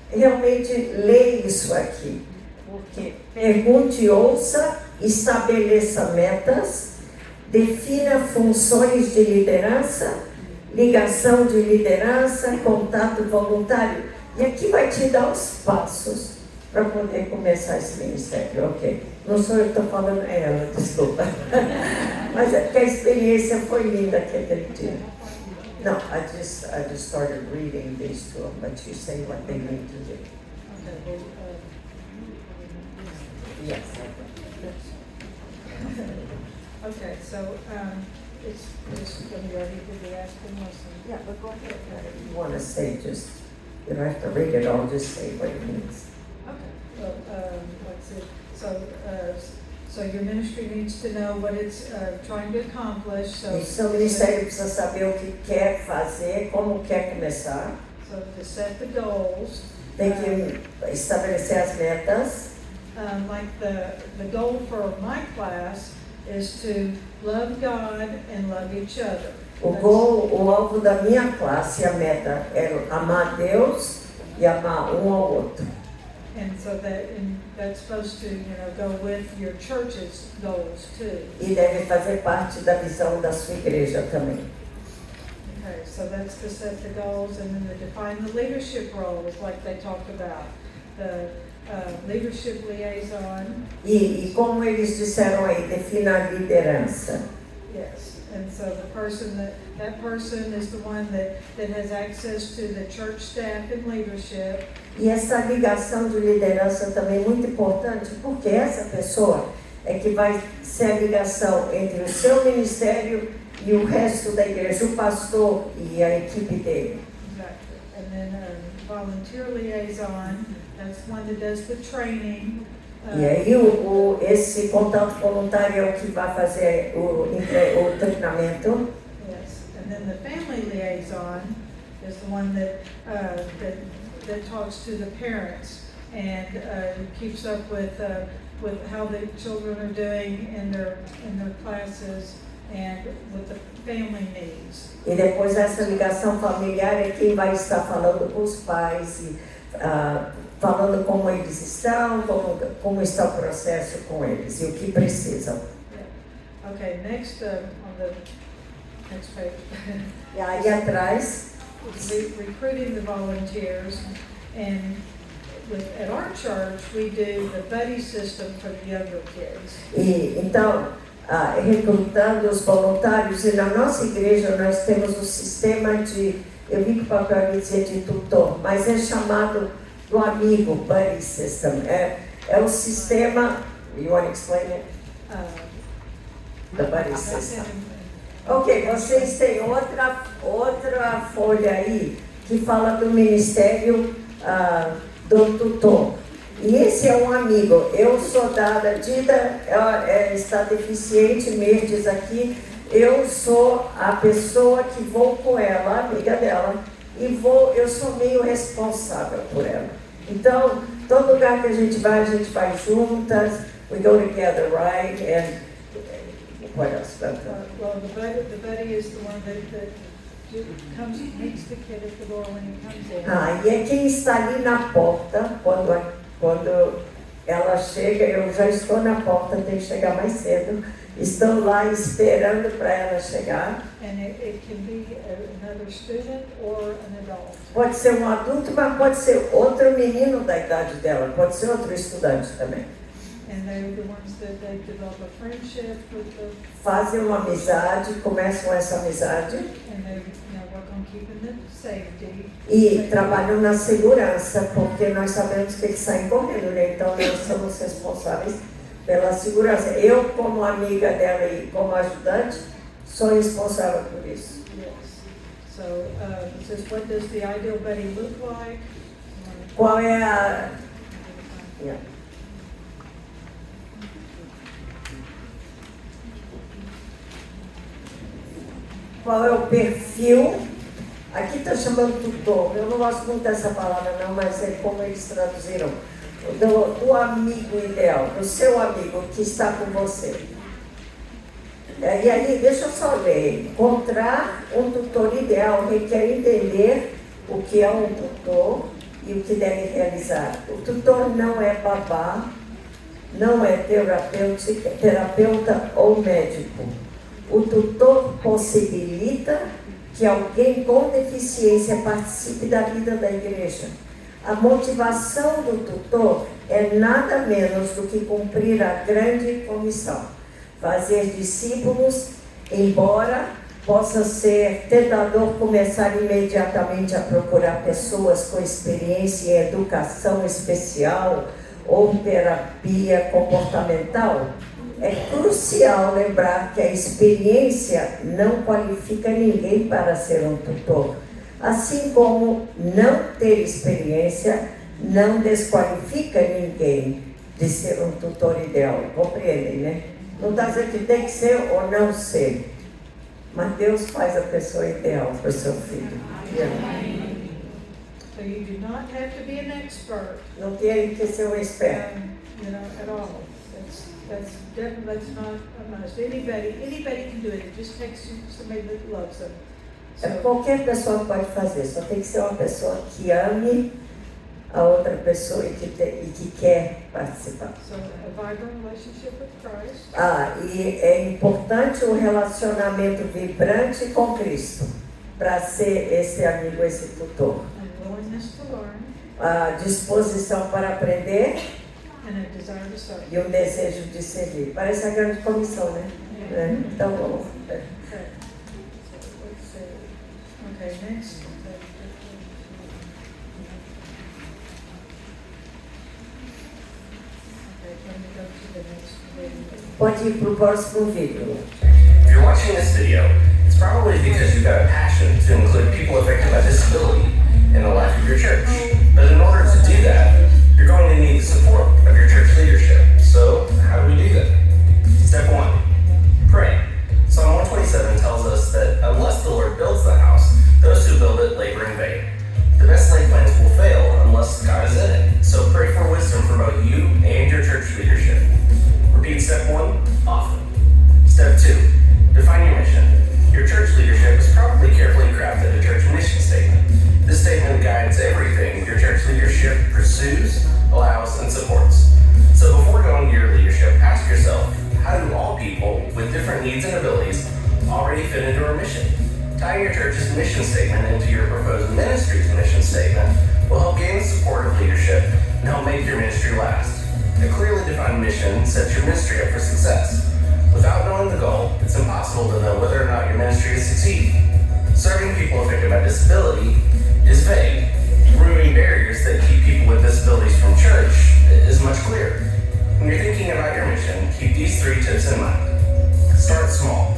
realmente ler isso aqui. Porque pergunte, ouça, estabeleça metas, defina funções de liderança, ligação de liderança, contato voluntário. E aqui vai te dar os passos para poder começar esse ministério, ok? Não sou eu que estou falando, é ela, desculpa. Mas é que a experiência foi linda aquele dia. No, I just started reading these to them, but you say what they need to do. Yes. Okay, so it's when you're ready to be asked and listen. Yeah, but go ahead. If you want to say, just, you don't have to read it all, just say what it means. Okay, well, let's see. So your ministry needs to know what it's trying to accomplish. E seu ministério precisa saber o que quer fazer, como quer começar. So to set the goals. Tem que estabelecer as metas. Like the goal for my class is to love God and love each other. O alvo da minha classe, a meta é amar Deus e amar um ao outro. And so that's supposed to, go with your church's goals too. E deve fazer parte da visão da sua igreja também. Okay, so that's to set the goals and then to define the leadership roles, like they talked about. The leadership liaison. E como eles disseram aí, defina a liderança. Yes, and so the person that person is the one that has access to the church staff and leadership. E essa ligação de liderança também é muito importante, porque essa pessoa é que vai ser a ligação entre o seu ministério e o resto da igreja, o pastor e a equipe dele. Exactly. And then volunteer liaison, that's the one that does the training. E aí esse contato voluntário é o que vai fazer o treinamento. Yes, and then the family liaison is the one that talks to the parents and keeps up with how the children are doing in their classes and with the family needs. E depois essa ligação familiar é quem vai estar falando com os pais e falando como eles estão, como está o processo com eles e o que precisam. Yeah. Okay, next on the Next page. E aí atrás, Recruiting the volunteers, and at our church we do the buddy system for the younger kids. e então, recrutando os voluntários, e na nossa igreja nós temos um sistema de, eu vi que o papel dizia de tutor, mas é chamado do amigo, buddy system. É o sistema, you want to explain it? The buddy system. Ok, vocês têm outra folha aí que fala do ministério do tutor. E esse é um amigo. Eu sou Dida, está deficiente, Merdes aqui. Eu sou a pessoa que vou com ela, a amiga dela, e eu sou meio responsável por ela. Então, todo lugar que a gente vai juntas. We go together, right? And what else? Well, the buddy is the one that comes, meets the kid at the door when he comes in. E é quem está ali na porta, quando ela chega, eu já estou na porta, tenho que chegar mais cedo. Estou lá esperando para ela chegar. And it can be another student or an adult. Pode ser um adulto, mas pode ser outro menino da idade dela, pode ser outro estudante também. And they're the ones that they develop a friendship with the. Fazem uma amizade, começam essa amizade. And they work on keeping the safety. E trabalham na segurança, porque nós sabemos que eles saem correndo, né? Então nós somos responsáveis pela segurança. Eu, como amiga dela e como ajudante, sou responsável por isso. Yes. So it says, what does the ideal buddy look like? Qual é a... Yeah. Qual é o perfil? Aqui está chamando tutor. Eu não gosto muito dessa palavra não, mas é como eles traduziram. Do amigo ideal, do seu amigo que está com você. E aí, deixa eu só ler. Encontrar um tutor ideal requer entender o que é um tutor e o que deve realizar. O tutor não é babá, não é terapeuta ou médico. O tutor possibilita que alguém com deficiência participe da vida da igreja. A motivação do tutor é nada menos do que cumprir a grande comissão. Fazer discípulos, embora possa ser tentador começar imediatamente a procurar pessoas com experiência em educação especial ou terapia comportamental, é crucial lembrar que a experiência não qualifica ninguém para ser um tutor, assim como não ter experiência não desqualifica ninguém de ser um tutor ideal. Compreendem, né? Não está dizendo que tem que ser ou não ser, mas Deus faz a pessoa ideal para o seu filho. So you do not have to be an expert. Não tem que ser um experto. At all. That's not a must. Anybody can do it. It just takes somebody that loves them. So, qualquer pessoa pode fazer. Só tem que ser uma pessoa que ame a outra pessoa e que quer participar. So a vibrant relationship with Christ. E é importante um relacionamento vibrante com Cristo para ser esse amigo, esse tutor. And willingness to learn. A disposição para aprender. And a desire to serve. E um desejo de servir. Parece a grande comissão, né? Então vamos. Okay, next. Pode ir para o próximo vídeo. If you're watching this video, it's probably because you've got a passion to include people affected by disability in the life of your church. But in order to do that, you're going to need the support of your church leadership. So, how do we do that? Step 1, pray. Psalm 127 tells us that unless the Lord builds the house, those who build it labor in vain. The best laid plans will fail unless God is in it. So pray for wisdom from both you and your church leadership. Repeat step 1 often. Step 2, define your mission. Your church leadership has probably carefully crafted a church mission statement. This statement guides everything your church leadership pursues, allows, and supports. So before going to your leadership, ask yourself, how do all people with different needs and abilities already fit into our mission. Tying your church's mission statement into your proposed ministry's mission statement will help gain the support of leadership and help make your ministry last. A clearly defined mission sets your ministry up for success. Without knowing the goal, it's impossible to know whether or not your ministry is succeeding. Serving people affected by disability is vague. Removing barriers that keep people with disabilities from church is much clearer. When you're thinking about your mission, keep these 3 tips in mind. Start small.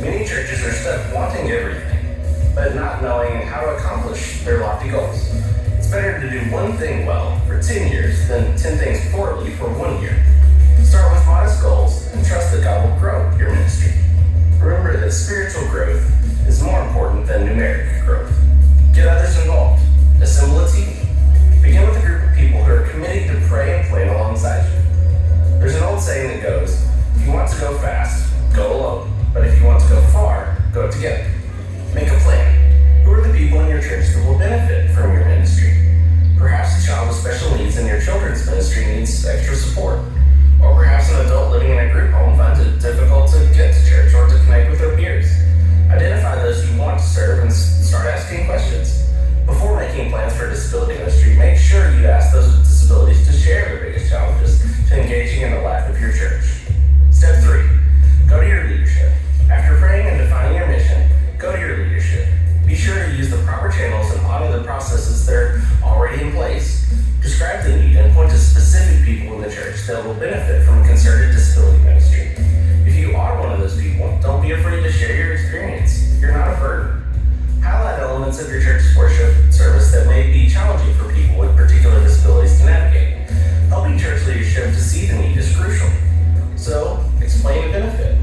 Many churches are stuck wanting everything, but not knowing how to accomplish their lofty goals. It's better to do one thing well for 10 years than 10 things poorly for 1 year. Start with modest goals and trust that God will grow your ministry. Remember that spiritual growth is more important than numeric growth. Get others involved. Assemble a team. Begin with a group of people who are committed to pray and plan alongside you. There's an old saying that goes, if you want to go fast, go alone. But if you want to go far, go together. Make a plan. Who are the people in your church that will benefit from your ministry? Perhaps a child with special needs in your children's ministry needs extra support. Or perhaps an adult living in a group home finds it difficult to get to church or to connect with their peers. Identify those you want to serve and start asking questions. Before making plans for disability ministry, make sure you ask those with disabilities to share their biggest challenges to engaging in the life of your church. Step 3, go to your leadership. After praying and defining your mission, go to your leadership. Be sure to use the proper channels and honor the processes that are already in place. Describe the need and point to specific people in the church that will benefit from a concerted disability ministry. If you are one of those people, don't be afraid to share your experience. You're not a burden. Highlight elements of your church's worship service that may be challenging for people with particular disabilities to navigate. Helping church leadership to see the need is crucial. So, explain the benefit.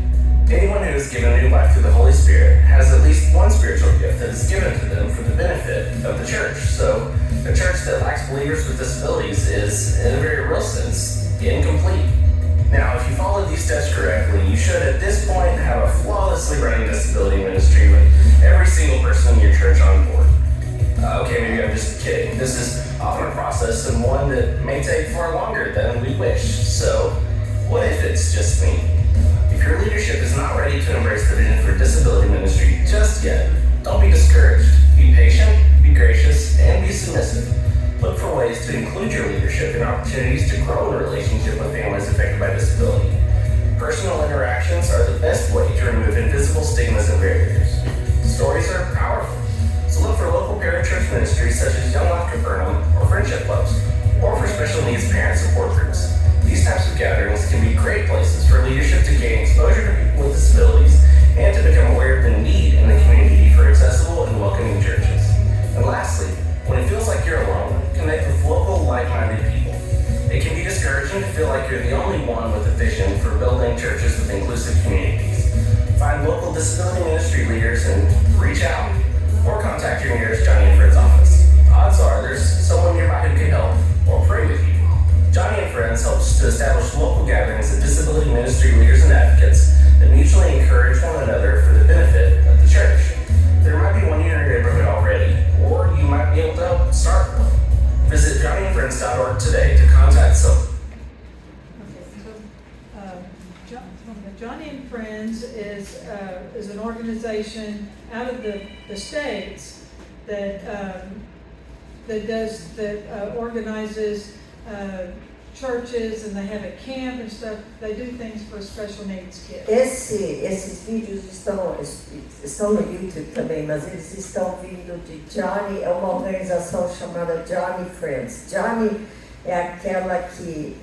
Anyone who is given new life through the Holy Spirit has at least one spiritual gift that is given to them for the benefit of the church. So, a church that lacks believers with disabilities is, in a very real sense, incomplete. Now, if you follow these steps correctly, you should at this point have a flawlessly running disability ministry with every single person in your church on board. Okay, maybe I'm just kidding. This is often a process and one that may take far longer than we wish. So, what if it's just me? If your leadership is not ready to embrace the vision for disability ministry just yet, don't be discouraged. Be patient, be gracious, and be submissive. Look for ways to include your leadership in opportunities to grow a relationship with families affected by disability. Personal interactions are the best way to remove invisible stigmas and barriers. Stories are powerful, so look for local parachurch ministries such as Young Life Capernaum or Friendship Clubs, or for special needs parent support groups. These types of gatherings can be great places for leadership to gain exposure to people with disabilities and to become aware of the need in the community for accessible and welcoming churches. And lastly, when it feels like you're alone, connect with local, like-minded people. It can be discouraging to feel like you're the only one with a vision for building churches with inclusive communities. Find local disability ministry leaders and reach out, or contact your nearest Johnny and Friends office. Odds are there's someone nearby who can help, or pray with you. Johnny and Friends helps to establish local gatherings of disability ministry leaders and advocates that mutually encourage one another for the benefit of the church. There might be one in your neighborhood already, or you might be able to help start one. Visit johnnyandfriends.org today to contact someone. Johnny and Friends is an organization out of the States that organizes churches, and they have a camp and stuff. They do things for special needs kids. Esses vídeos estão no YouTube também, mas eles estão vindo de Johnny, é uma organização chamada Johnny Friends. Johnny é aquela que,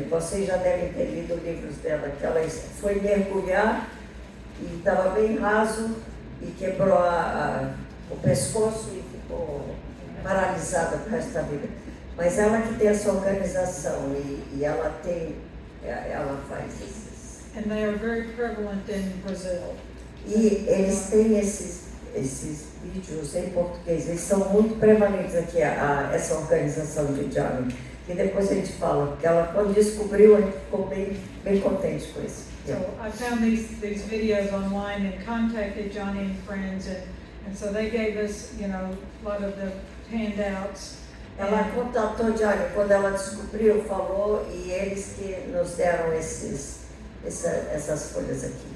vocês já devem ter lido livros dela, que ela foi mergulhar e estava bem raso e quebrou o pescoço e ficou paralisada por resto da vida. Mas ela que tem essa organização e ela faz esses. And they are very prevalent in Brazil. E eles têm esses vídeos em português, eles são muito prevalentes aqui, essa organização de Johnny. E depois a gente fala, porque ela quando descobriu, a gente ficou bem contente com isso. So I found these videos online and contacted Johnny and Friends, and so they gave us, a lot of the handouts. Ela contatou Johnny quando ela descobriu, falou, e eles que nos deram essas folhas aqui.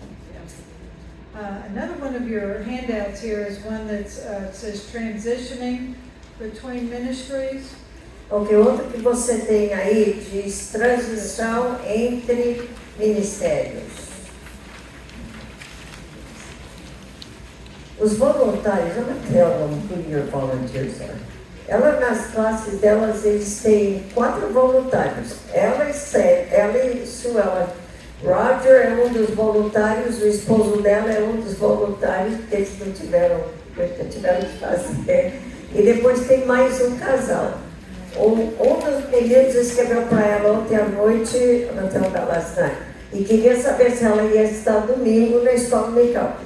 Another one of your handouts here is one that says transitioning between ministries. Ok, outro que você tem aí diz transição entre ministérios. Os voluntários, eu não tell them who your volunteers are. Ela, nas classes delas, eles têm 4 voluntários. Ela e Suela. Roger é um dos voluntários, o esposo dela é um dos voluntários, porque eles não tiveram que fazer. E depois tem mais um casal. Um dos meninos escreveu para ela ontem à noite, Natal da Last Night, e queria saber se ela ia estar domingo na escola dominical.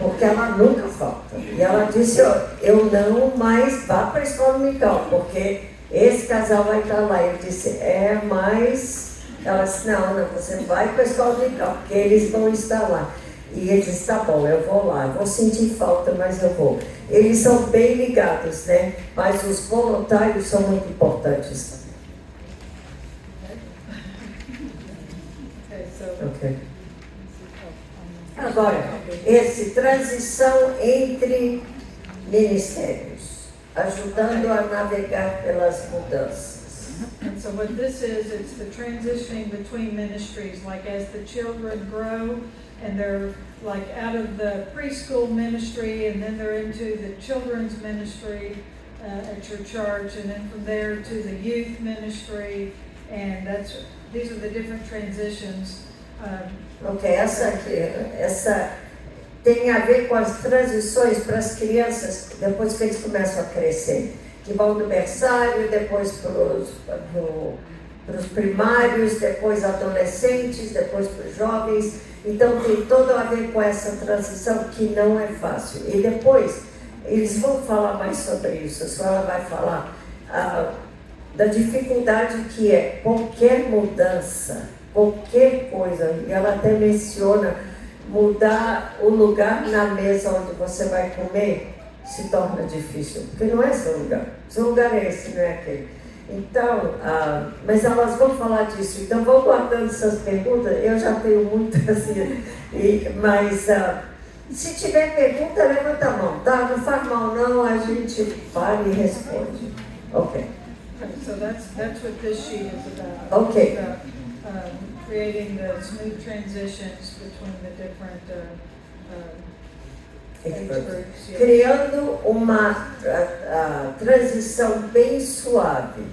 Porque ela nunca falta. E ela disse, eu não mais vá para a escola dominical, porque esse casal vai estar lá. Eu disse, mas... Ela disse, não, você vai para a escola dominical, porque eles vão estar lá. E ele disse, tá bom, eu vou lá, vou sentir falta, mas eu vou. Eles são bem ligados, né? Mas os voluntários são muito importantes também. Ok. Agora, esse transição entre ministérios, ajudando a navegar pelas mudanças. And so what this is, it's the transitioning between ministries, like as the children grow and they're like out of the preschool ministry and then they're into the children's ministry at your church, and then from there to the youth ministry, and these are the different transitions. Ok, essa tem a ver com as transições para as crianças depois que eles começam a crescer, que vão do berçário, depois para os primários, depois adolescentes, depois para os jovens. Então tem todo a ver com essa transição que não é fácil. E depois eles vão falar mais sobre isso. A senhora vai falar da dificuldade que é qualquer mudança, qualquer coisa. E ela até menciona mudar o lugar na mesa onde você vai comer se torna difícil, porque não é seu lugar. Seu lugar é esse, não é aquele. Então, mas elas vão falar disso. Então, vão guardando essas perguntas. Eu já tenho muitas, assim, mas se tiver pergunta, levanta a mão, tá? Não faz mal não, a gente para e responde. Ok. So that's what this sheet is about. Okay. It's about, creating the smooth transitions between the different age groups. Yeah. Criando uma transição bem suave.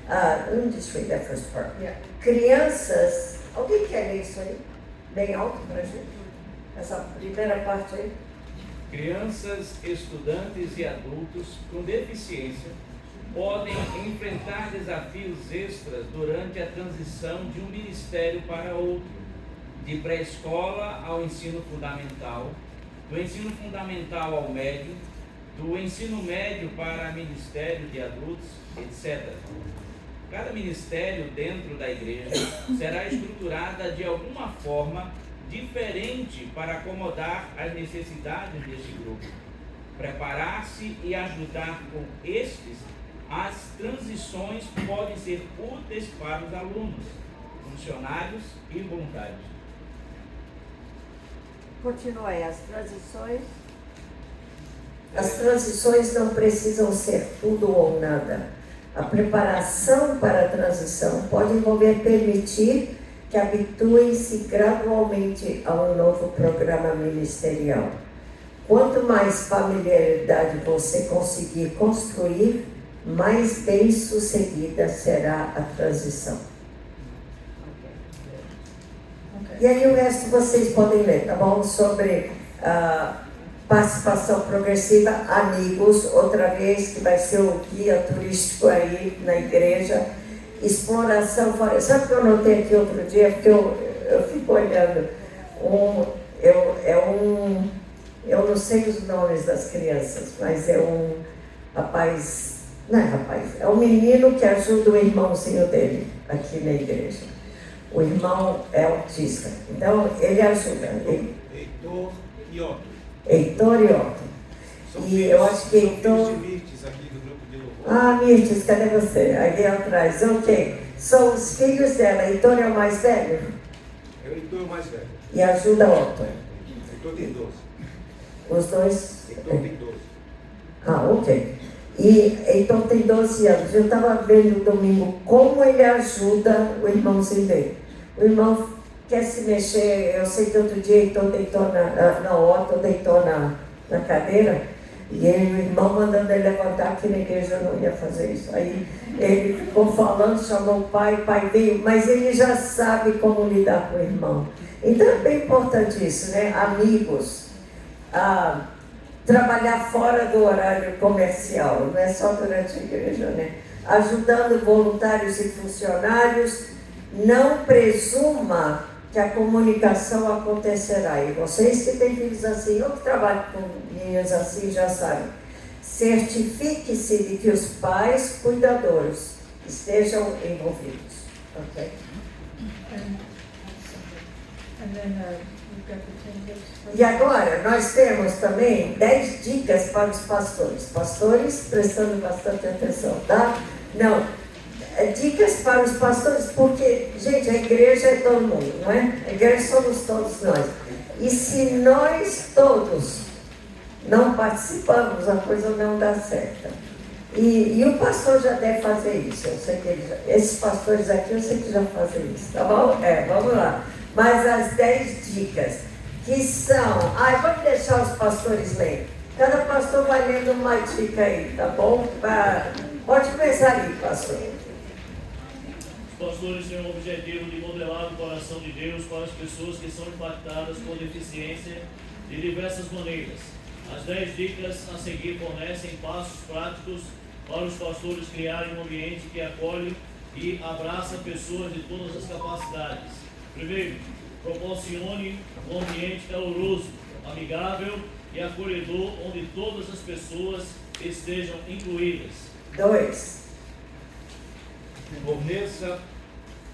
Let me just read that first part. Yeah. Crianças, alguém quer ler isso aí? Bem alto pra gente? Essa primeira parte aí. Crianças, estudantes e adultos com deficiência podem enfrentar desafios extras durante a transição de um ministério para outro, de pré-escola ao ensino fundamental, do ensino fundamental ao médio, do ensino médio para ministério de adultos, etc. Cada ministério dentro da igreja será estruturada de alguma forma diferente para acomodar as necessidades deste grupo, preparar-se e ajudar com estes. As transições podem ser úteis para os alunos, funcionários e voluntários. Continua aí, as transições. As transições não precisam ser tudo ou nada. A preparação para a transição pode envolver permitir que habituem-se gradualmente a um novo programa ministerial. Quanto mais familiaridade você conseguir construir, mais bem sucedida será a transição. E aí o resto vocês podem ler, tá bom? Sobre participação progressiva, amigos, outra vez, que vai ser o guia turístico aí na igreja. Exploração fora. Sabe o que eu notei aqui outro dia? Porque eu fico olhando. Eu não sei os nomes das crianças, mas é um rapaz. Não é rapaz, é um menino que ajuda o irmãozinho dele aqui na igreja. O irmão é autista, então ele ajuda. Heitor e Otto. Heitor e Otto. E eu acho que Heitor... Mirtes, cadê você? Aqui atrás, ok. São os filhos dela. Heitor é o mais velho? Heitor é o mais velho. E ajuda Otto. Heitor tem 12. Os dois? Heitor tem 12. Ah, ok. E então tem 12 anos. Eu estava vendo domingo como ele ajuda o irmãozinho dele. O irmão quer se mexer, eu sei que outro dia Heitor deitou Otto deitou na cadeira, e ele, o irmão mandando ele levantar, aqui na igreja eu não ia fazer isso. Aí ele ficou falando, chamou o pai veio, mas ele já sabe como lidar com o irmão. Então é bem importante isso, né? Amigos, trabalhar fora do horário comercial, não é só durante a igreja, né? Ajudando voluntários e funcionários, não presuma que a comunicação acontecerá. E vocês que têm filhos assim, eu que trabalho com meninas assim, já sabem. Certifique-se de que os pais cuidadores estejam envolvidos. Ok? E agora, nós temos também 10 dicas para os pastores. Pastores, prestando bastante atenção, tá? Não. Dicas para os pastores, porque, gente, a igreja é todo mundo, não é? A igreja somos todos nós. E se nós todos não participamos, a coisa não dá certo. E o pastor já deve fazer isso. Eu sei que esses pastores aqui, eu sei que já fazem isso, tá bom? Vamos lá. Mas as 10 dicas, que são... vamos deixar os pastores lerem. Cada pastor vai lendo uma dica aí, tá bom? Pode começar aí, pastor. Os pastores têm o objetivo de modelar o coração de Deus para as pessoas que são impactadas por deficiência de diversas maneiras. As 10 dicas a seguir fornecem passos práticos para os pastores criarem um ambiente que acolhe e abraça pessoas de todas as capacidades. Primeiro, proporcione um ambiente caloroso, amigável e acolhedor, onde todas as pessoas estejam incluídas. 2.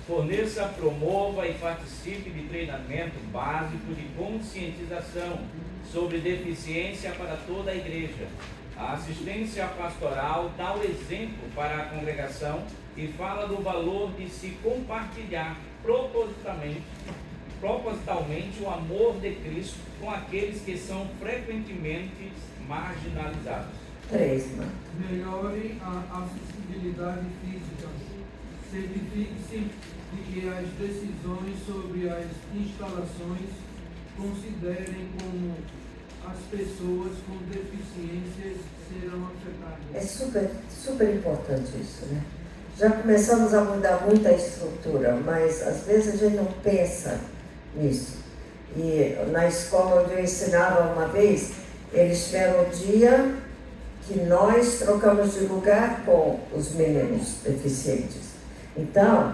Forneça, promova e participe de treinamento básico de conscientização sobre deficiência para toda a igreja. A assistência pastoral dá o exemplo para a congregação e fala do valor de se compartilhar propositalmente o amor de Cristo com aqueles que são frequentemente marginalizados. 3, mano. Melhore a acessibilidade física. Certifique-se de que as decisões sobre as instalações considerem como as pessoas com deficiências serão afetadas. É super importante isso, né? Já começamos a mudar muito a estrutura, mas às vezes a gente não pensa nisso. E na escola onde eu ensinava uma vez, eles tiveram o dia que nós trocamos de lugar com os meninos deficientes. Então,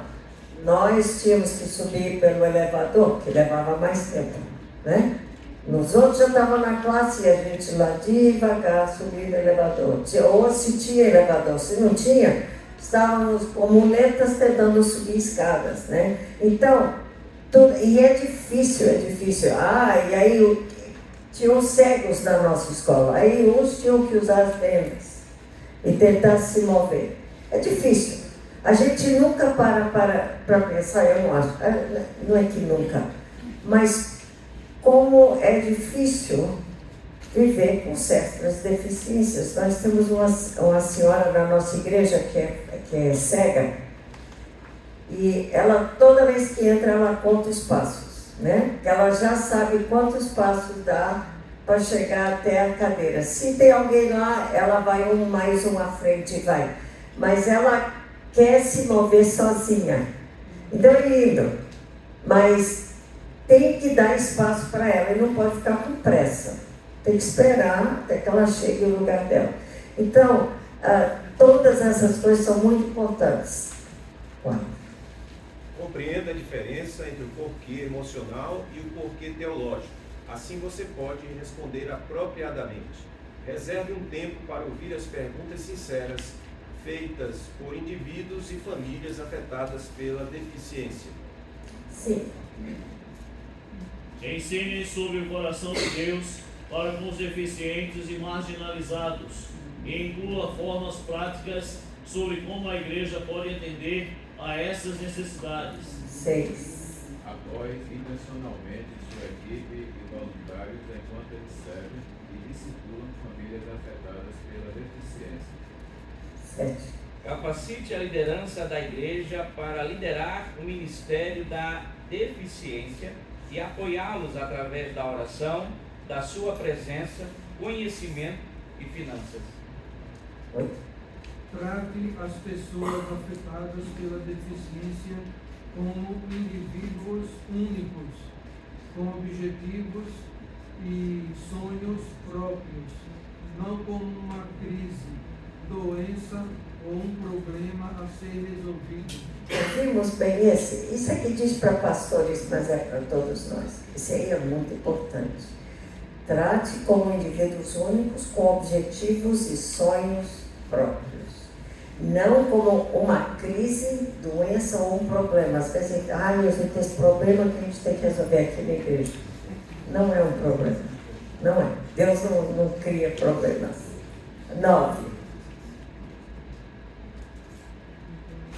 nós tínhamos que subir pelo elevador, que levava mais tempo, né? Nos outros já estavam na classe e a gente lá devagar subir no elevador. Ou se tinha elevador, se não tinha, estávamos com muletas tentando subir escadas, né? Então, e é difícil. E aí tinham os cegos na nossa escola, aí uns tinham que usar as vendas e tentar se mover. É difícil. A gente nunca para pensar, eu não acho, não é que nunca, mas como é difícil viver com certas deficiências. Nós temos uma senhora na nossa igreja que é cega, e ela, toda vez que entra, ela conta os passos, né? Ela já sabe quantos passos dá para chegar até a cadeira. Se tem alguém lá, ela vai mais um à frente e vai. Mas ela quer se mover sozinha. Então é lindo, mas tem que dar espaço para ela e não pode ficar com pressa. Tem que esperar até que ela chegue no lugar dela. Então, todas essas coisas são muito importantes. Compreenda a diferença entre o porquê emocional e o porquê teológico. Assim você pode responder apropriadamente. Reserve um tempo para ouvir as perguntas sinceras feitas por indivíduos e famílias afetadas pela deficiência. Sim. Ensine sobre o coração de Deus para com os deficientes e marginalizados e inclua formas práticas sobre como a igreja pode atender a essas necessidades. 6. apoie intencionalmente sua equipe e voluntários enquanto eles servem e discipulam famílias afetadas pela deficiência. 7. Capacite a liderança da igreja para liderar o ministério da deficiência e apoiá-los através da oração, da sua presença, conhecimento e finanças. 8. Trate as pessoas afetadas pela deficiência como indivíduos únicos, com objetivos e sonhos próprios, não como uma crise, doença ou um problema a ser resolvido. Ouvimos bem esse? Isso aqui diz para pastores, mas é para todos nós. Isso aí é muito importante. Trate como indivíduos únicos com objetivos e sonhos próprios. Não como uma crise, doença ou um problema. Às vezes, a gente tem esse problema que a gente tem que resolver aqui na igreja. Não é um problema. Não é. Deus não cria problemas. 9.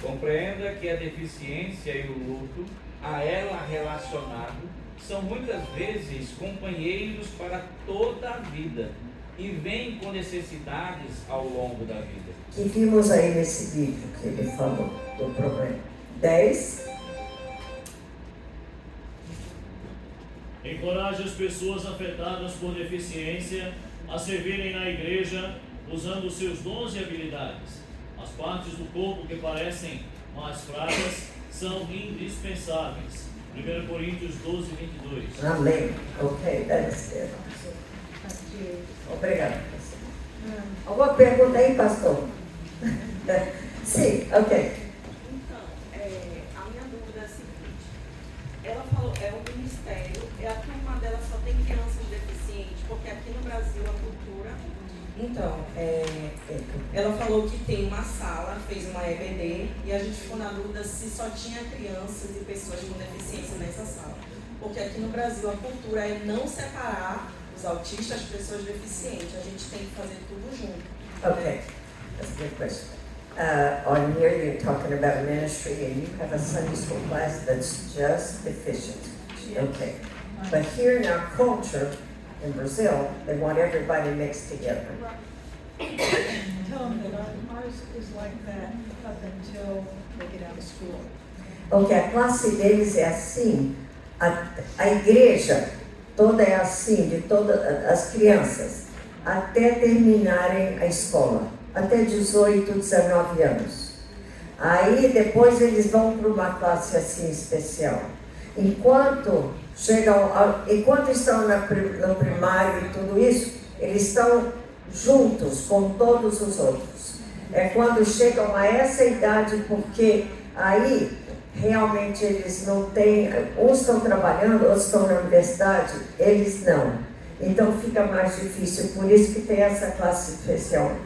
Compreenda que a deficiência e o luto, a ela relacionado, são muitas vezes companheiros para toda a vida e vêm com necessidades ao longo da vida. Que vimos aí nesse vídeo que ele falou do problema. 10. Encoraje as pessoas afetadas por deficiência a servirem na igreja usando seus dons e habilidades. As partes do corpo que parecem mais fracas são indispensáveis. 1 Coríntios 12, 22. Amém. Ok, that's it. Obrigado. Alguma pergunta aí, pastor? Sim, ok. Então, a minha dúvida é a seguinte. Ela falou, é um ministério, a turma dela só tem crianças deficientes, porque aqui no Brasil a cultura... Então, ela falou que tem uma sala, fez uma EBD, e a gente ficou na dúvida se só tinha crianças e pessoas com deficiência nessa sala. Porque aqui no Brasil a cultura é não separar os autistas das pessoas deficientes. A gente tem que fazer tudo junto. Okay, that's a good question. On here you're talking about ministry and you have a Sunday school class that's just deficient. Okay, but here in our culture, in Brazil, they want everybody mixed together. Tell them that ours is like that up until they get out of school. Ok, a classe deles é assim, a igreja toda é assim, de todas as crianças, até terminarem a escola, até 18, 19 anos. Aí depois eles vão para uma classe assim especial. Enquanto estão no primário e tudo isso, eles estão juntos com todos os outros. É quando chegam a essa idade, porque aí realmente eles não têm, uns estão trabalhando, outros estão na universidade, eles não. Então fica mais difícil, por isso que tem essa classe especial,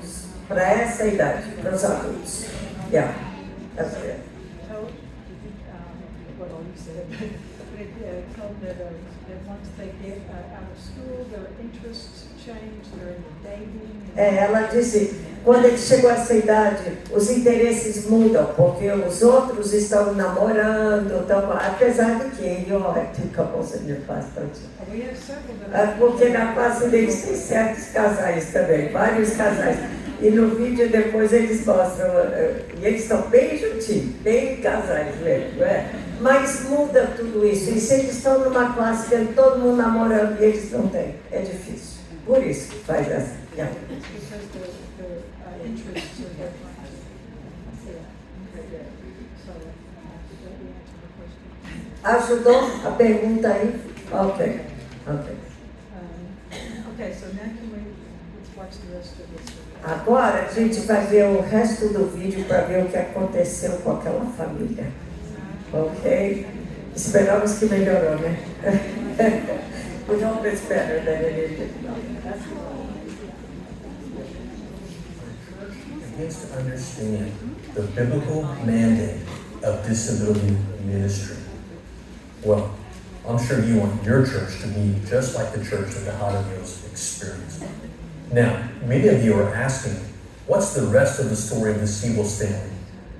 para essa idade, para os adultos. Yeah, that's it. Tell them that once they get out of school, their interests change, they're in the dating. Ela disse, quando ele chegou a essa idade, os interesses mudam, porque os outros estão namorando, apesar de que you have two couples in your class, don't you? Porque na classe deles tem certos casais também, vários casais. E no vídeo depois eles mostram, e eles estão bem juntinhos, bem casais mesmo, Mas muda tudo isso. E se eles estão numa classe tendo todo mundo namorando e eles não têm, é difícil. Por isso que faz essa. Yeah. Ajudou a pergunta aí? Ok. Okay, so now let's watch the rest of this. Agora a gente vai ver o resto do vídeo para ver o que aconteceu com aquela família. Ok? Esperamos que melhorou, né? We hope it's better than it is. Begins to understand the biblical mandate of disability ministry. Well, I'm sure you want your church to be just like the church that the Hallelujahs experienced. Now, many of you are asking, what's the rest of the story of the Siebel's family?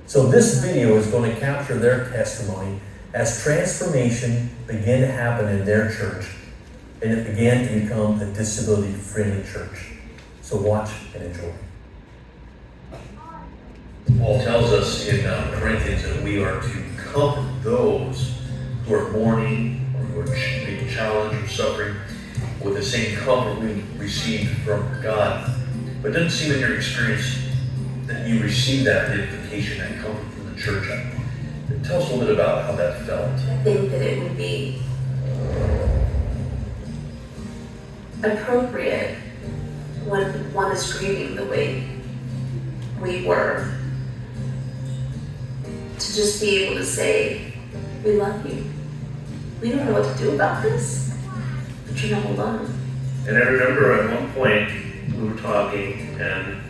So this video is going to capture their testimony as transformation began to happen in their church, and it began to become a disability-friendly church. So watch and enjoy. Paul tells us in Corinthians that we are to comfort those who are mourning or who are being challenged or suffering with the same comfort we received from God. But it doesn't seem in your experience that you received that identification, that comfort from the church. Tell us a little bit about how that felt. I think that it would be appropriate when one is grieving the way we were to just be able to say, we love you. We don't know what to do about this, but you're not alone. And I remember at one point we were talking, and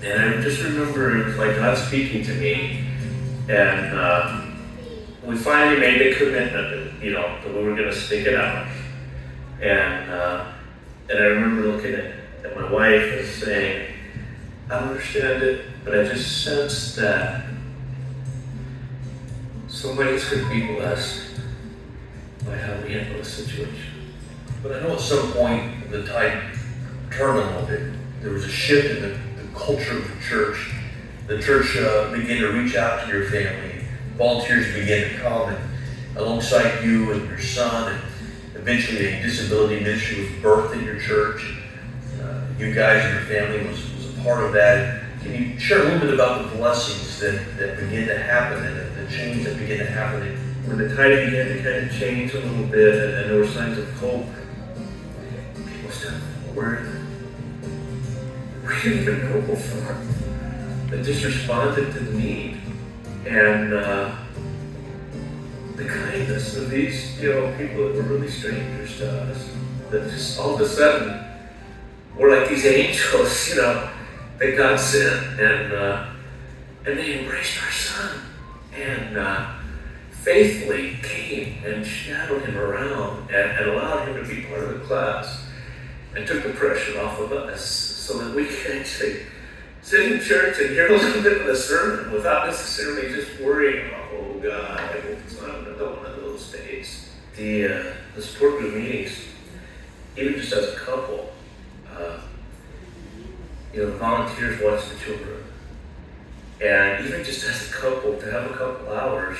I just remember it was like God speaking to me, and we finally made a commitment that, that we were going to stick it out. And I remember looking at my wife and saying, I don't understand it, but I just sense that somebody's going to be blessed by how we handle the situation. But I know at some point the tide turned a little bit. There was a shift in the culture of the church. The church began to reach out to your family. Volunteers began to come and alongside you and your son, and eventually a disability ministry was birthed in your church. You guys and your family was a part of that. Can you share a little bit about the blessings that began to happen and the change that began to happen? When the tide began to kind of change a little bit and there were signs of hope, people started forward. We didn't even know before. They just responded to the need. And the kindness of these, people that were really strangers to us, that just all of a sudden were like these angels, that God sent, and they embraced our son, and faithfully came and shadowed him around and allowed him to be part of the class, and took the pressure off of us so that we could actually sit in church and hear a little bit of the sermon without necessarily just worrying about, oh God, I hope it's not another one of those days. The support group meetings, even just as a couple, the volunteers watch the children. And even just as a couple, to have a couple hours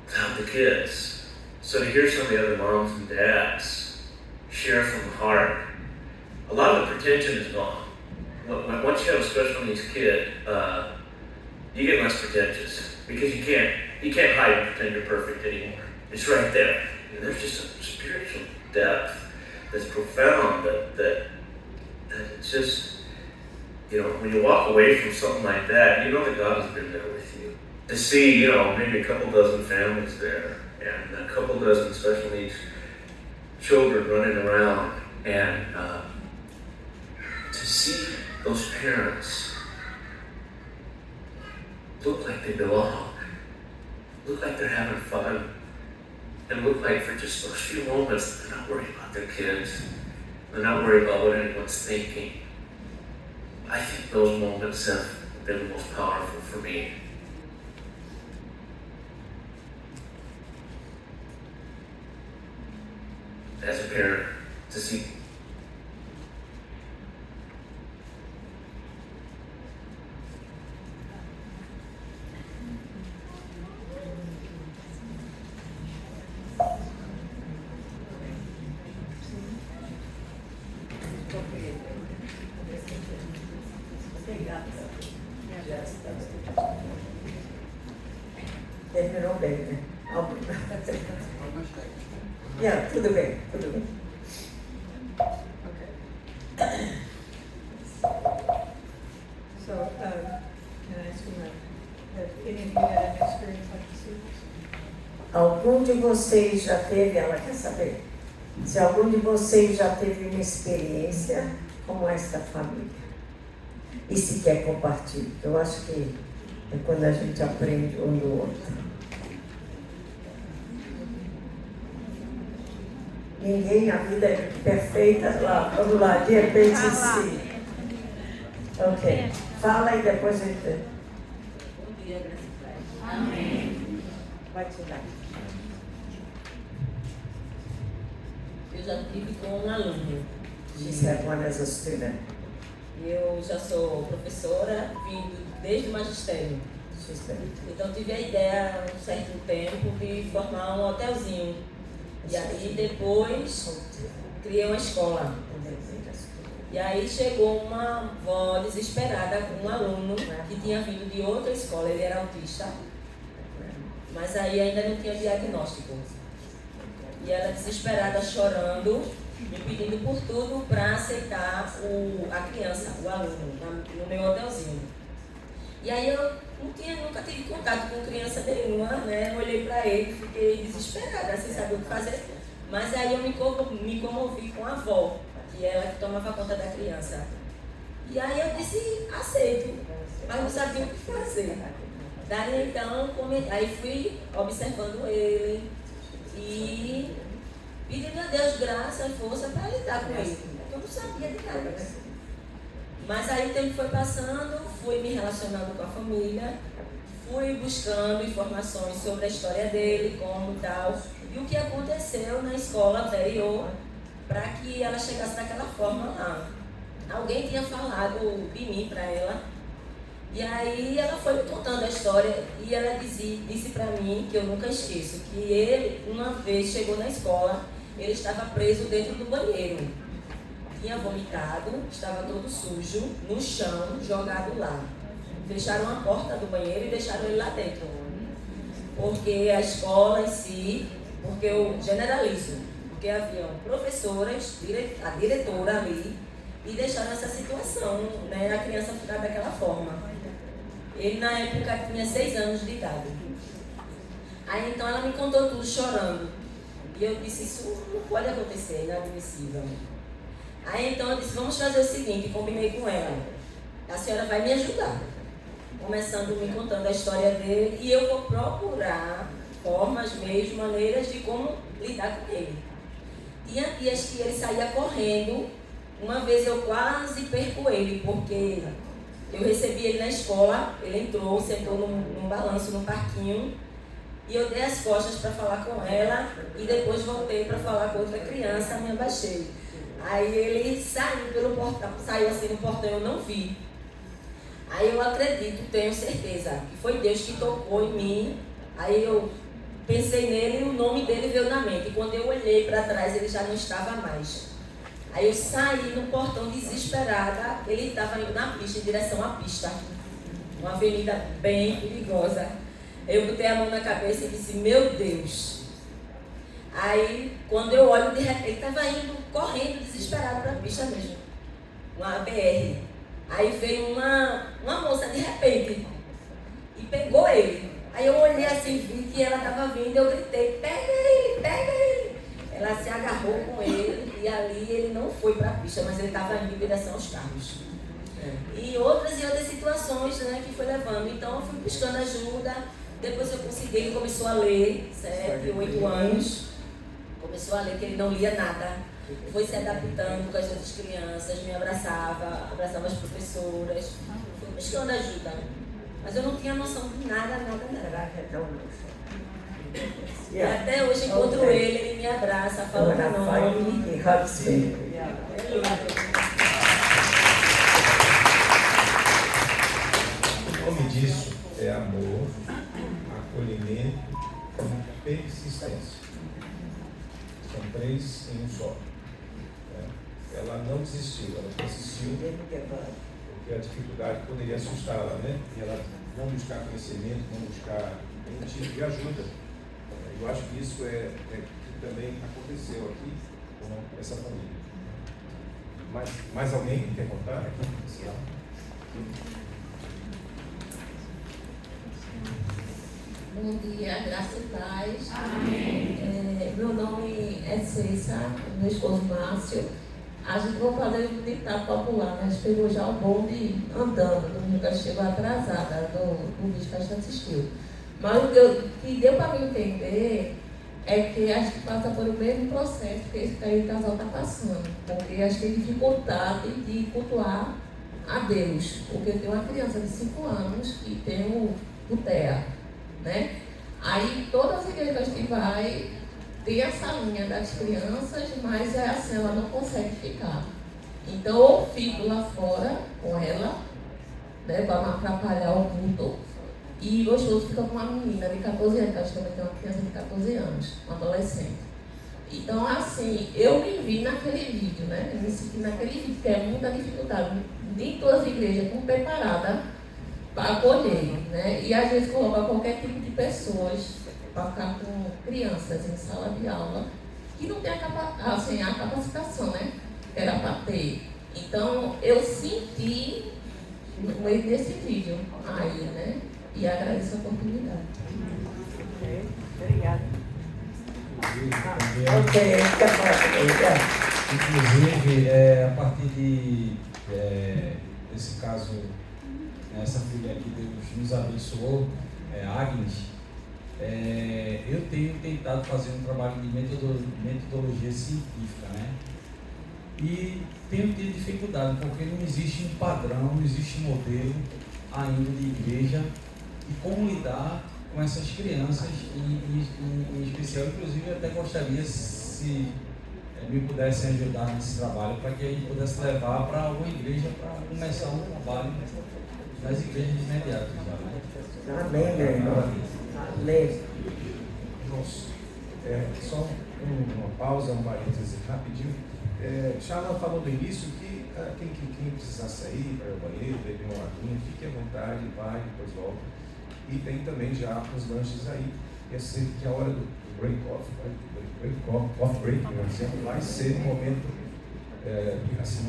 to help the kids. So to hear some of the other moms and dads share from the heart, a lot of the pretension is gone. Once you have a special needs kid, you get less pretentious because you can't hide and pretend you're perfect anymore. It's right there. And there's just a spiritual depth that's profound that it's just, when you walk away from something like that, you know that God has been there with you. To see, maybe a couple dozen families there and a couple dozen special needs children running around, and to see those parents look like they belong, look like they're having fun, and look like for just those few moments they're not worried about their kids, they're not worried about what anyone's thinking. I think those moments have been the most powerful for me. As a parent, to see Terminou bem, né? Yeah, tudo bem. Okay. So, can I ask you, have any of you had an experience like this? Algum de vocês já teve, ela quer saber, se algum de vocês já teve uma experiência como esta família? E se quer compartilhar, eu acho que é quando a gente aprende um do outro. Ninguém na vida é perfeita lá, vamos lá, de repente sim. Ok, fala e depois a gente... Amém. Vai te dar. Eu já tive com um aluno. She had one as a student. Eu já sou professora, vindo desde o magistério. Então tive a ideia, há um certo tempo, de formar um hotelzinho. E aí depois criei uma escola. E aí chegou uma avó desesperada com um aluno que tinha vindo de outra escola, ele era autista, mas aí ainda não tinha diagnóstico. E ela desesperada, chorando, me pedindo por tudo para aceitar a criança, o aluno, no meu hotelzinho. E aí eu nunca tive contato com criança nenhuma, né? Eu olhei para ele, fiquei desesperada, sem saber o que fazer. Mas aí eu me comovi com a avó, que ela que tomava conta da criança. E aí eu disse, aceito, mas não sabia o que fazer. Daí então, aí fui observando ele e pedindo a Deus graça e força para lidar com ele, porque eu não sabia de nada, né? Mas aí o tempo foi passando, fui me relacionando com a família, fui buscando informações sobre a história dele, como e tal, e o que aconteceu na escola anterior para que ela chegasse daquela forma lá. Alguém tinha falado de mim para ela, e aí ela foi me contando a história e ela disse para mim, que eu nunca esqueço, que ele uma vez chegou na escola, ele estava preso dentro do banheiro. Tinha vomitado, estava todo sujo, no chão, jogado lá. Fecharam a porta do banheiro e deixaram ele lá dentro. Porque a escola em si, porque eu generalizo, porque haviam professoras, a diretora ali, e deixaram essa situação, né, a criança ficar daquela forma. Ele na época tinha 6 anos de idade. Aí então ela me contou tudo chorando. E eu disse, isso não pode acontecer, é inadmissível. Aí então eu disse, vamos fazer o seguinte, combinei com ela. A senhora vai me ajudar. Começando me contando a história dele e eu vou procurar formas, meios, maneiras de como lidar com ele. Tinha dias que ele saía correndo, uma vez eu quase perco ele, porque eu recebi ele na escola, ele entrou, sentou num balanço, num parquinho, e eu dei as costas para falar com ela e depois voltei para falar com outra criança, me abaixei. Aí ele saiu pelo portão, saiu assim no portão, eu não vi. Aí eu acredito, tenho certeza, que foi Deus que tocou em mim. Aí eu pensei nele e o nome dele veio na mente. E quando eu olhei para trás, ele já não estava mais. Aí eu saí no portão desesperada, ele estava indo na pista, em direção à pista. Uma avenida bem perigosa. Eu botei a mão na cabeça e disse, meu Deus. Aí, quando eu olho, de repente, ele estava indo, correndo, desesperado para a pista mesmo. Uma BR. Aí veio uma moça de repente e pegou ele. Aí eu olhei assim, vi que ela estava vindo, eu gritei, pega ele, pega ele. Ela se agarrou com ele e ali ele não foi para a pista, mas ele estava indo em direção aos carros. E outras situações, né, que foi levando. Então eu fui buscando ajuda, depois eu consegui, ele começou a ler, 7, 8 anos. Começou a ler, que ele não lia nada. Foi se adaptando com as outras crianças, me abraçava as professoras. Fui buscando ajuda. Mas eu não tinha noção de nada. E até hoje encontro ele me abraça, fala meu nome. O nome disso é amor, acolhimento e persistência. São 3 em um só. Ela não desistiu, ela persistiu, porque a dificuldade poderia assustá-la, né? E ela não buscar conhecimento, não buscar nenhum tipo de ajuda. Eu acho que isso é que também aconteceu aqui com essa família. Mais alguém quer contar aqui? Bom dia, graça e paz. Amém. Meu nome é Cessa, meu esposo Márcio. A gente vai fazer um ditado popular, mas pegou já o bonde andando, domingo chegou atrasada do vídeo que a gente assistiu. Mas o que deu para me entender é que a gente passa por o mesmo processo que esse casal está passando, porque a gente tem dificuldade de cultuar a Deus, porque eu tenho uma criança de 5 anos e tenho o TEA, né? Aí todas as igrejas que vai tem a salinha das crianças, mas é assim, ela não consegue ficar. Então eu fico lá fora com ela, né, para não atrapalhar o culto. E o esposo fica com uma menina de 14 anos, que acho que também tem uma criança de 14 anos, uma adolescente. Então, assim, eu me vi naquele vídeo, né? Eu me senti naquele vídeo, que é muita dificuldade. Nem todas as igrejas estão preparadas para acolher, né? E às vezes coloca qualquer tipo de pessoas para ficar com crianças em sala de aula que não tem a capacitação, né? Que era para ter. Então, eu senti no meio desse vídeo aí, né? E agradeço a oportunidade. Obrigada. Inclusive, a partir desse caso, essa filha aqui, Deus nos abençoou, Agnes, eu tenho tentado fazer um trabalho de metodologia científica, né? E tenho tido dificuldade, porque não existe um padrão, não existe um modelo ainda de igreja e como lidar com essas crianças, em especial. Inclusive, eu até gostaria se me pudessem ajudar nesse trabalho, para que a gente pudesse levar para alguma igreja para começar um trabalho nas igrejas de imediato. Amém, meu irmão. Amém. Nossa, só uma pausa, um parêntese rapidinho. Charla falou no início que quem precisar sair para o banheiro, beber uma aguinha, fique à vontade, vai, depois volta. E tem também já os lanches aí, que é sempre que a hora do break-off, off break, por exemplo, vai ser um momento, assim,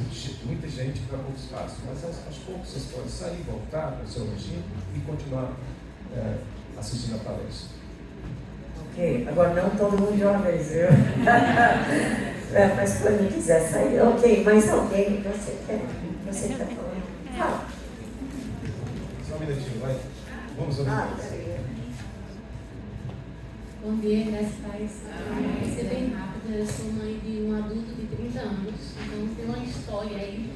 muita gente para pouco espaço. Mas aos poucos vocês podem sair, voltar para o seu lanchinho e continuar assistindo a palestra. Ok, agora não todo mundo de uma vez, viu? Mas quando quiser sair, ok, mais alguém que você está falando? Fala. Só um minutinho, vai. Vamos ouvir. Bom dia, graças a Deus. Vai ser bem rápido. Eu sou mãe de um adulto de 30 anos, então tem uma história aí.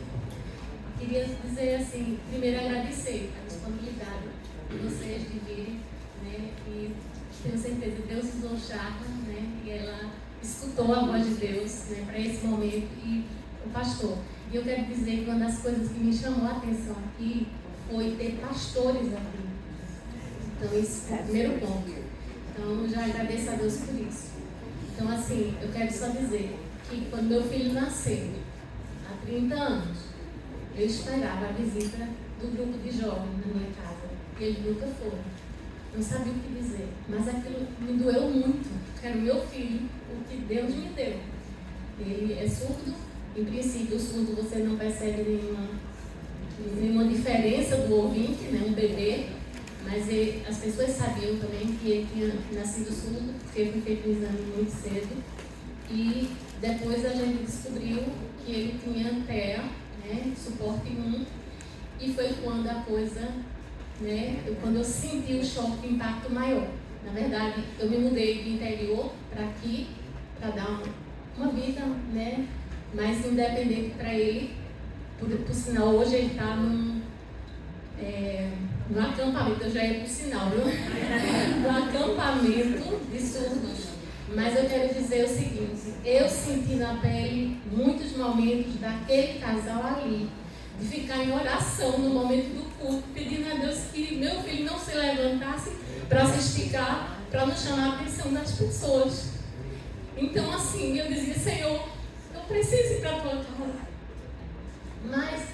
Queria dizer assim, primeiro agradecer a disponibilidade de vocês de virem, né? E tenho certeza que Deus usou Charla, né? E ela escutou a voz de Deus, né? Para esse momento, e o pastor. E eu quero dizer que uma das coisas que me chamou a atenção aqui foi ter pastores aqui. Então, esse é o primeiro ponto. Então, já agradeço a Deus por isso. Então, assim, eu quero só dizer que quando meu filho nasceu, há 30 anos, eu esperava a visita do grupo de jovens na minha casa. E eles nunca foram. Não sabia o que dizer. Mas aquilo me doeu muito. Porque era o meu filho, o que Deus me deu. Ele é surdo. Em princípio, o surdo você não percebe nenhuma diferença do ouvinte, né? Um bebê. Mas as pessoas sabiam também que ele tinha nascido surdo, porque foi feito um exame muito cedo. E depois a gente descobriu que ele tinha TEA, né, suporte 1, e foi quando a coisa, né, quando eu senti o choque, o impacto maior. Na verdade, eu me mudei do interior para aqui, para dar uma vida, né, mais independente para ele. Por sinal, hoje ele está no acampamento, eu já ia por sinal, viu? No acampamento de surdos. Mas eu quero dizer o seguinte, eu senti na pele muitos momentos daquele casal ali, de ficar em oração no momento do culto, pedindo a Deus que meu filho não se levantasse para se esticar, para não chamar a atenção das pessoas. Então assim, eu dizia, Senhor, eu preciso ir para a tua casa. Mas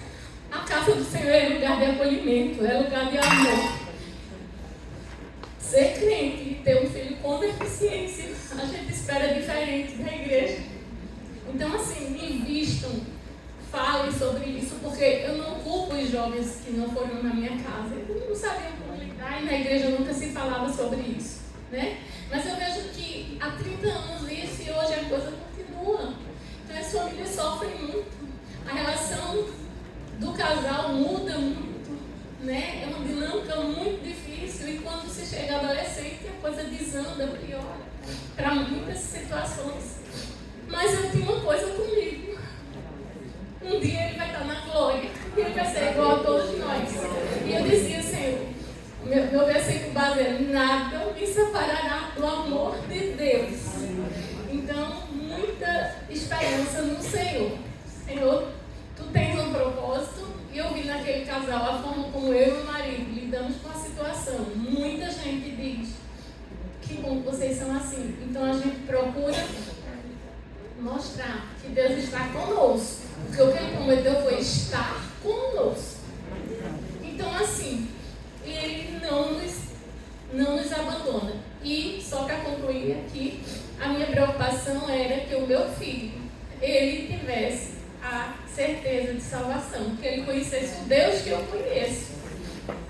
a casa do Senhor é lugar de acolhimento, é lugar de amor. Ser crente e ter um filho com deficiência, a gente espera diferente da igreja. Então, assim, invistam, falem sobre isso, porque eu não culpo os jovens que não foram na minha casa. Eles não sabiam como lidar e na igreja nunca se falava sobre isso, né? Mas eu vejo que há 30 anos isso e hoje a coisa continua. Então, as famílias sofrem muito. A relação do casal muda muito, né? É uma dinâmica muito difícil e quando se chega adolescente a coisa desanda, piora para muitas situações. Mas eu tinha uma coisa comigo. Um dia ele vai estar na glória e ele vai ser igual a todos nós. E eu dizia, Senhor, meu versículo base é: nada me separará esperança no Senhor. Senhor, tu tens um propósito, e eu vi naquele casal a forma como eu e meu marido lidamos com a situação. Muita gente diz, que bom que vocês são assim. Então a gente procura mostrar que Deus está conosco. Porque o que Ele prometeu foi estar conosco. Então assim, Ele não nos abandona. E só para concluir aqui, a minha preocupação era que o meu filho, ele tivesse a certeza de salvação, que ele conhecesse o Deus que eu conheço.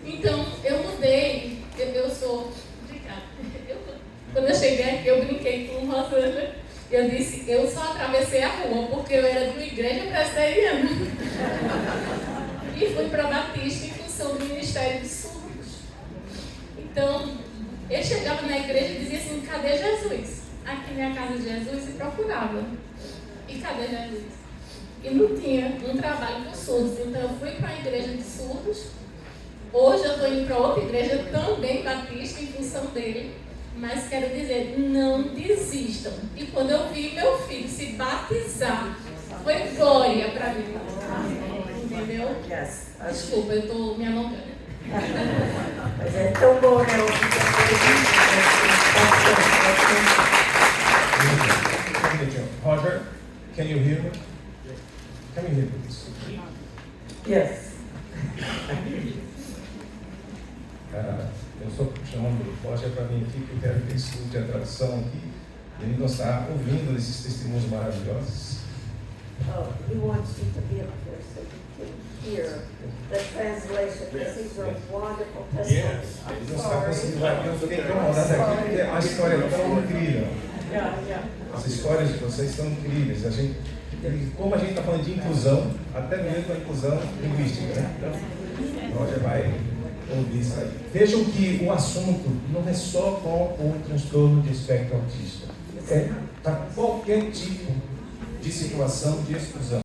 Então eu mudei, eu sou... Obrigada. Quando eu cheguei aqui, eu brinquei com o Rosana. Eu disse, eu só atravessei a rua porque eu era de uma igreja presbiteriana. E fui para Batista em função do ministério de surdos. Então, ele chegava na igreja e dizia assim, cadê Jesus? Aqui na casa de Jesus, e procurava. E cadê Jesus? E não tinha um trabalho com surdos. Então eu fui para a igreja de surdos. Hoje eu estou indo para outra igreja também batista em função dele. Mas quero dizer, não desistam. E quando eu vi meu filho se batizar, foi glória para mim. Entendeu? Desculpa, eu estou me alongando. Mas é tão bom, né? Roger, can you hear me? Can you hear me, please? Yes. Eu estou chamando o Roger para vir aqui, porque eu quero que ele escute a tradução aqui. Ele não está ouvindo esses testemunhos maravilhosos. Oh, he wants you to be up here so you can hear the translation, because these are wonderful testimonies. Ele não está conseguindo aqui, eu fiquei incomodado aqui, porque a história é tão incrível. As histórias de vocês são incríveis. Como a gente está falando de inclusão, até mesmo a inclusão linguística, né? Então, o Roger vai ouvir isso aí. Vejam que o assunto não é só com o transtorno de espectro autista. É para qualquer tipo de situação de exclusão.